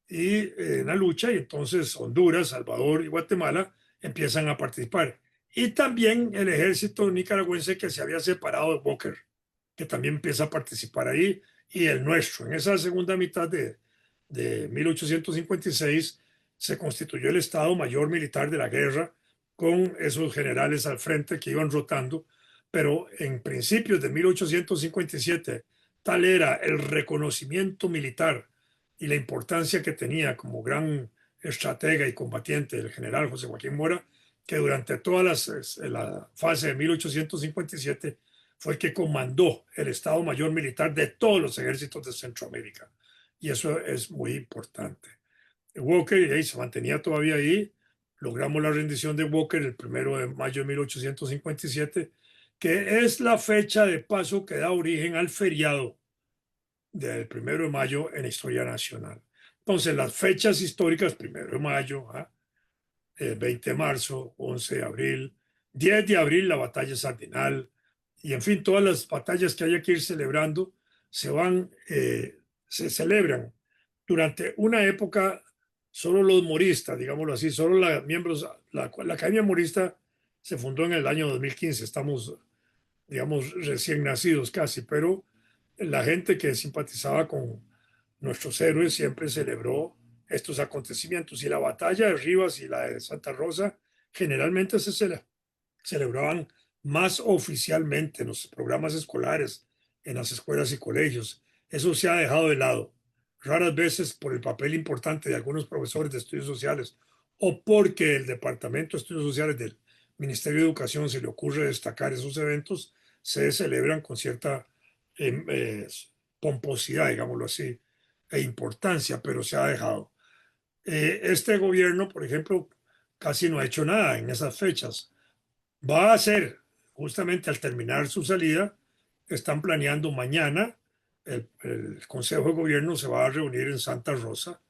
en la lucha, y entonces Honduras, Salvador y Guatemala empiezan a participar. Y también el ejército nicaragüense que se había separado de Booker, que también empieza a participar ahí, y el nuestro. En esa segunda mitad de 1856 se constituyó el Estado Mayor Militar de la guerra, con esos generales al frente que iban rotando, pero en principios de 1857 tal era el reconocimiento militar y la importancia que tenía como gran estratega y combatiente el general José Joaquín Mora, que durante toda la fase de 1857 fue el que comandó el Estado Mayor Militar de todos los ejércitos de Centroamérica. Y eso es muy importante. Walker ahí se mantenía todavía ahí. Logramos la rendición de Walker el 1 de mayo de 1857, que es la fecha de paso que da origen al feriado del 1 de mayo en la historia nacional. Entonces, las fechas históricas, 1 de mayo, 20 de marzo, 11 de abril, 10 de abril, la batalla de Sardinal, y en fin, todas las batallas que haya que ir celebrando se celebran durante una época. Solo los moristas, digámoslo así, solo la Academia Morista se fundó en el año 2015, estamos, digamos, recién nacidos casi, pero la gente que simpatizaba con nuestros héroes siempre celebró estos acontecimientos, y la batalla de Rivas y la de Santa Rosa generalmente se celebraban más oficialmente en los programas escolares, en las escuelas y colegios. Eso se ha dejado de lado, raras veces por el papel importante de algunos profesores de estudios sociales, o porque el Departamento de Estudios Sociales del Ministerio de Educación se le ocurre destacar esos eventos. Se celebran con cierta pomposidad, digámoslo así, e importancia, pero se ha dejado. Este gobierno, por ejemplo, casi no ha hecho nada en esas fechas. Va a hacer, justamente al terminar su salida, están planeando mañana, el Consejo de Gobierno se va a reunir en Santa Rosa,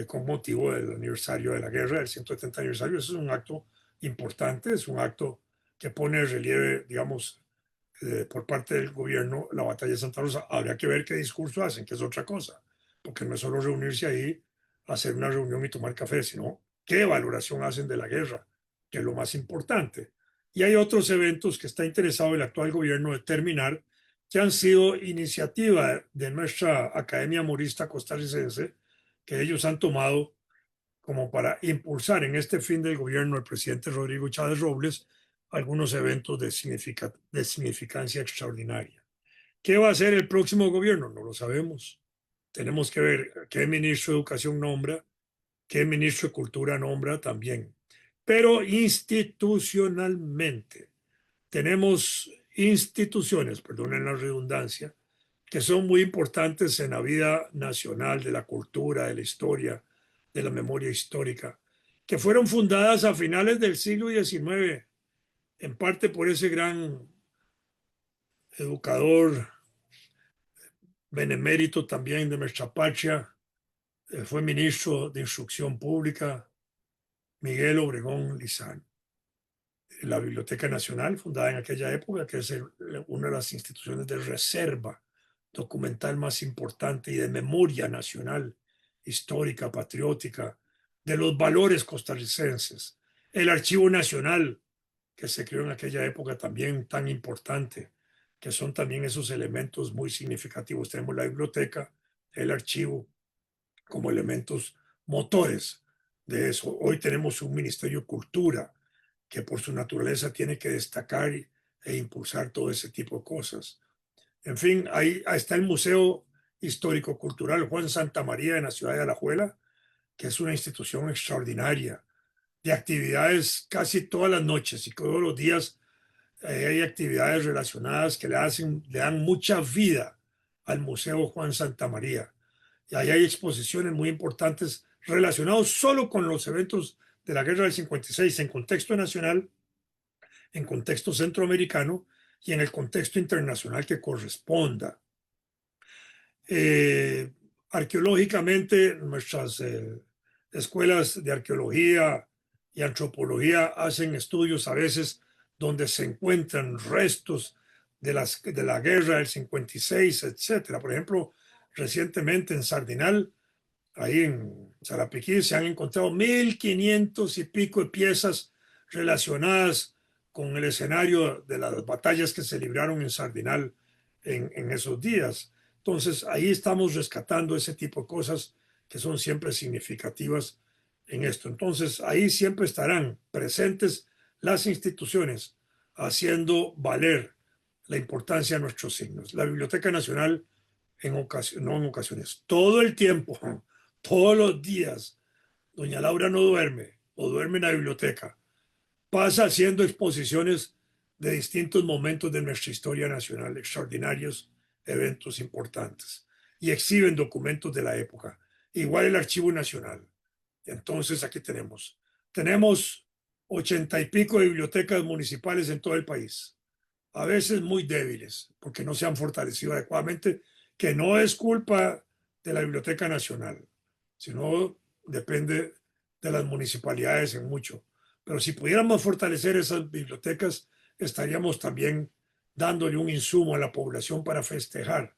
con motivo del aniversario de la guerra, del 170 aniversario. Eso es un acto importante, es un acto que pone en relieve, digamos, por parte del gobierno, la batalla de Santa Rosa. Habría que ver qué discurso hacen, que es otra cosa, porque no es solo reunirse ahí, hacer una reunión y tomar café, sino qué valoración hacen de la guerra, que es lo más importante. Y hay otros eventos que está interesado el actual gobierno de terminar, que han sido iniciativa de nuestra Academia Morista Costarricense, que ellos han tomado como para impulsar en este fin del gobierno del presidente Rodrigo Chávez Robles algunos eventos de significancia extraordinaria. ¿Qué va a hacer el próximo gobierno? No lo sabemos. Tenemos que ver qué ministro de Educación nombra, qué ministro de Cultura nombra también. Pero institucionalmente tenemos instituciones, perdonen la redundancia, que son muy importantes en la vida nacional, de la cultura, de la historia, de la memoria histórica, que fueron fundadas a finales del siglo XIX, en parte por ese gran educador benemérito también de nuestra patria, fue ministro de Instrucción Pública, Miguel Obregón Lizán. La Biblioteca Nacional, fundada en aquella época, que es una de las instituciones de reserva documental más importante y de memoria nacional, histórica, patriótica, de los valores costarricenses. El Archivo Nacional, que se creó en aquella época, también tan importante, que son también esos elementos muy significativos. Tenemos la biblioteca, el archivo, como elementos motores de eso. Hoy tenemos un Ministerio de Cultura, que por su naturaleza tiene que destacar e impulsar todo ese tipo de cosas. En fin, ahí está el Museo Histórico Cultural Juan Santamaría en la ciudad de Alajuela, que es una institución extraordinaria, de actividades casi todas las noches y todos los días. Hay actividades relacionadas que le dan mucha vida al Museo Juan Santamaría. Y ahí hay exposiciones muy importantes relacionadas solo con los eventos de la Guerra del 56 en contexto nacional, en contexto centroamericano y en el contexto internacional que corresponda. Arqueológicamente, nuestras escuelas de arqueología y antropología hacen estudios a veces donde se encuentran restos de la guerra del 56, etcétera. Por ejemplo, recientemente en Sardinal, ahí en Sarapiquí, se han encontrado 1.500 y pico de piezas relacionadas con el escenario de las batallas que se libraron en Sardinal en esos días. Entonces, ahí estamos rescatando ese tipo de cosas que son siempre significativas en esto. Entonces, ahí siempre estarán presentes las instituciones haciendo valer la importancia de nuestros signos. La Biblioteca Nacional, no en ocasiones, todo el tiempo, todos los días, doña Laura no duerme o duerme en la biblioteca. Pasa haciendo exposiciones de distintos momentos de nuestra historia nacional, extraordinarios eventos importantes, y exhiben documentos de la época. Igual el Archivo Nacional. Entonces aquí tenemos 80 y pico de bibliotecas municipales en todo el país, a veces muy débiles, porque no se han fortalecido adecuadamente, que no es culpa de la Biblioteca Nacional, sino depende de las municipalidades en mucho. Pero si pudiéramos fortalecer esas bibliotecas, estaríamos también dándole un insumo a la población para festejar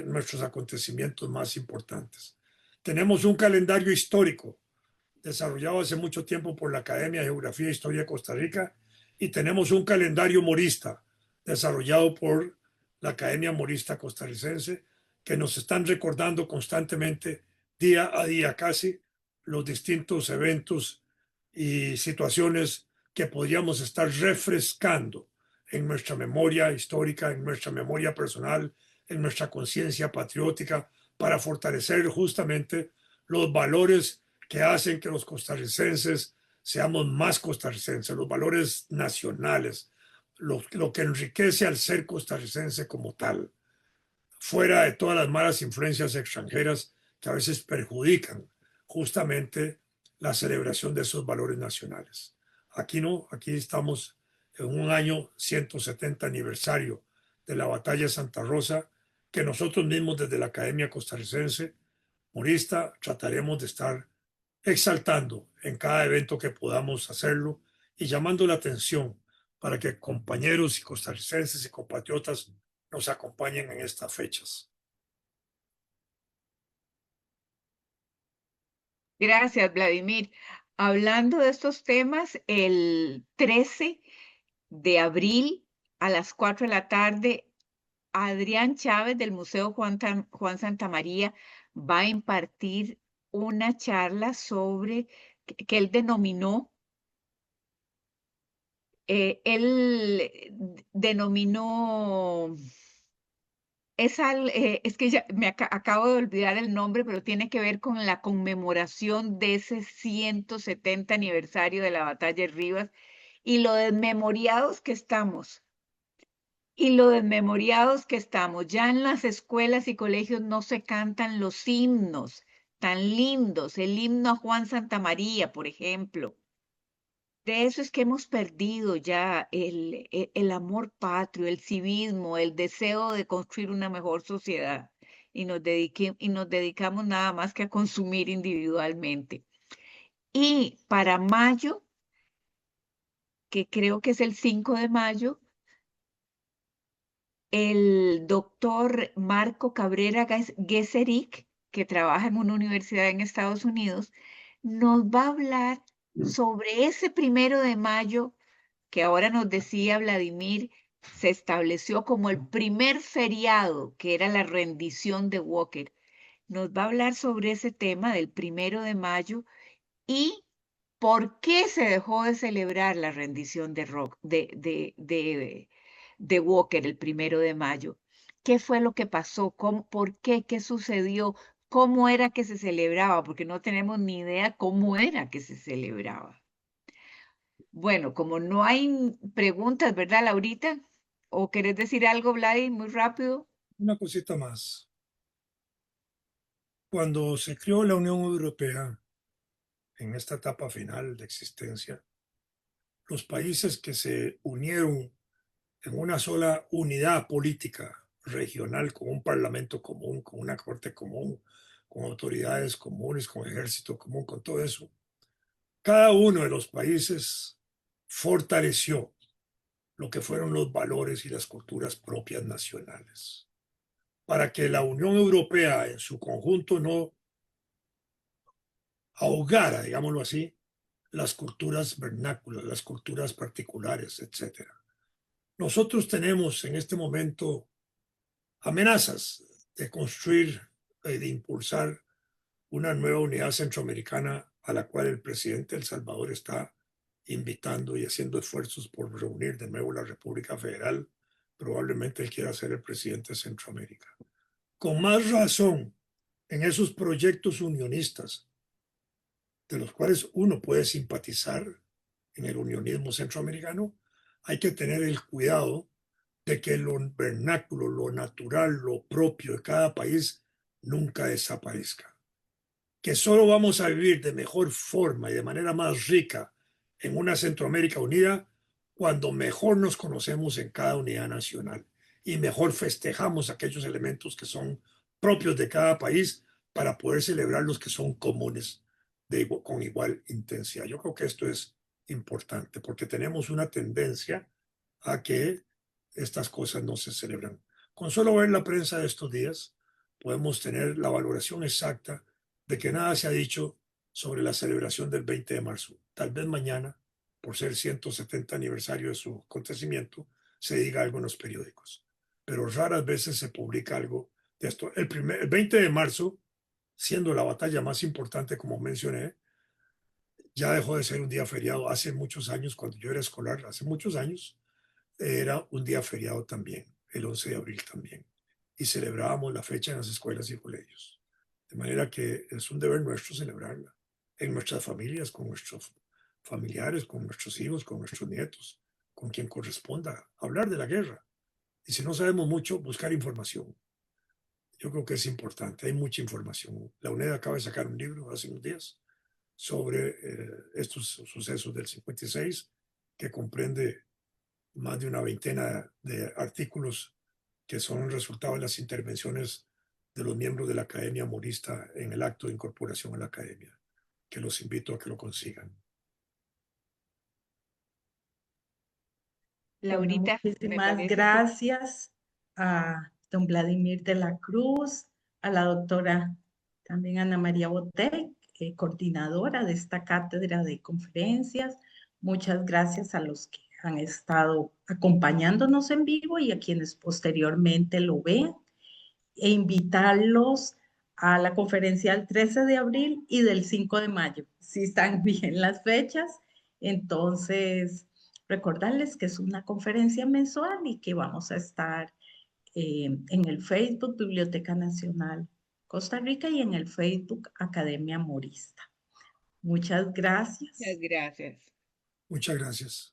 nuestros acontecimientos más importantes. Tenemos un calendario histórico desarrollado hace mucho tiempo por la Academia de Geografía e Historia de Costa Rica, y tenemos un calendario morista desarrollado por la Academia Morista Costarricense, que nos están recordando constantemente, día a día casi, los distintos eventos y situaciones que podríamos estar refrescando en nuestra memoria histórica, en nuestra memoria personal, en nuestra conciencia patriótica, para fortalecer justamente los valores que hacen que los costarricenses seamos más costarricenses, los valores nacionales, lo que enriquece al ser costarricense como tal, fuera de todas las malas influencias extranjeras que a veces perjudican justamente la celebración de esos valores nacionales. Aquí no, aquí estamos en un año 170 aniversario de la batalla de Santa Rosa, que nosotros mismos desde la Academia Costarricense Morista trataremos de estar exaltando en cada evento que podamos hacerlo y llamando la atención para que compañeros y costarricenses y compatriotas nos acompañen en estas fechas. Gracias, Vladimir. Hablando de estos temas, el 13 de abril a las 4 de la tarde, Adrián Chávez del Museo Juan Santamaría va a impartir una charla sobre que él denominó, es que ya acabo de olvidar el nombre, pero tiene que ver con la conmemoración de ese 170 aniversario de la batalla de Rivas y lo desmemoriados que estamos. Ya en las escuelas y colegios no se cantan los himnos tan lindos, el himno a Juan Santamaría, por ejemplo. De eso es que hemos perdido ya el amor patrio, el civismo, el deseo de construir una mejor sociedad y nos dedicamos nada más que a consumir individualmente. Y para mayo, que creo que es el 5 de mayo, el doctor Marco Cabrera Geseric, que trabaja en una universidad en Estados Unidos, nos va a hablar sobre ese 1 de mayo que ahora nos decía Vladimir, se estableció como el primer feriado, que era la rendición de Walker. Nos va a hablar sobre ese tema del 1 de mayo y por qué se dejó de celebrar la rendición de Walker el 1 de mayo. ¿Qué fue lo que pasó? ¿Por qué? ¿Qué sucedió? ¿Cómo era que se celebraba? Porque no tenemos ni idea cómo era que se celebraba. Bueno, como no hay preguntas, ¿verdad, Laurita? ¿O querés decir algo, Vladi, muy rápido? Una cosita más. Cuando se creó la Unión Europea, en esta etapa final de existencia, los países que se unieron en una sola unidad política regional, con un parlamento común, con una corte común, con autoridades comunes, con ejército común, con todo eso, cada uno de los países fortaleció lo que fueron los valores y las culturas propias nacionales, para que la Unión Europea en su conjunto no ahogara, digámoslo así, las culturas vernáculas, las culturas particulares, etc. Nosotros tenemos en este momento amenazas de construir y de impulsar una nueva unidad centroamericana a la cual el presidente de El Salvador está invitando y haciendo esfuerzos por reunir de nuevo la República Federal. Probablemente él quiera ser el presidente de Centroamérica. Con más razón, en esos proyectos unionistas, de los cuales uno puede simpatizar en el unionismo centroamericano, hay que tener el cuidado de que lo vernáculo, lo natural, lo propio de cada país nunca desaparezca. Que solo vamos a vivir de mejor forma y de manera más rica en una Centroamérica unida cuando mejor nos conocemos en cada unidad nacional y mejor festejamos aquellos elementos que son propios de cada país para poder celebrar los que son comunes con igual intensidad. Yo creo que esto es importante porque tenemos una tendencia a que estas cosas no se celebran. Con solo ver la prensa de estos días, podemos tener la valoración exacta de que nada se ha dicho sobre la celebración del 20 de marzo. Tal vez mañana, por ser 170 aniversario de su acontecimiento, se diga algo en los periódicos. Pero raras veces se publica algo de esto. El 20 de marzo, siendo la batalla más importante, como mencioné, ya dejó de ser un día feriado. Hace muchos años, cuando yo era escolar, hace muchos años, era un día feriado también, el 11 de abril también. Y celebrábamos la fecha en las escuelas y colegios. De manera que es un deber nuestro celebrarla en nuestras familias, con nuestros familiares, con nuestros hijos, con nuestros nietos, con quien corresponda, hablar de la guerra. Y si no sabemos mucho, buscar información. Yo creo que es importante, hay mucha información. La UNED acaba de sacar un libro hace unos días sobre estos sucesos del 56, que comprende más de una veintena de artículos que son resultado de las intervenciones de los miembros de la Academia Morista en el acto de incorporación a la Academia, que los invito a que lo consigan. Laurita, me Muchísimas parece gracias a don Vladimir de la Cruz, a la doctora también Ana María Botec, coordinadora de esta cátedra de conferencias. Muchas gracias a los que han estado acompañándonos en vivo y a quienes posteriormente lo vean, e invitarlos a la conferencia del 13 de abril y del 5 de mayo. Si están bien las fechas, entonces recordarles que es una conferencia mensual y que vamos a estar en el Facebook Biblioteca Nacional Costa Rica y en el Facebook Academia Morista. Muchas gracias. muchas gracias. Muchas gracias.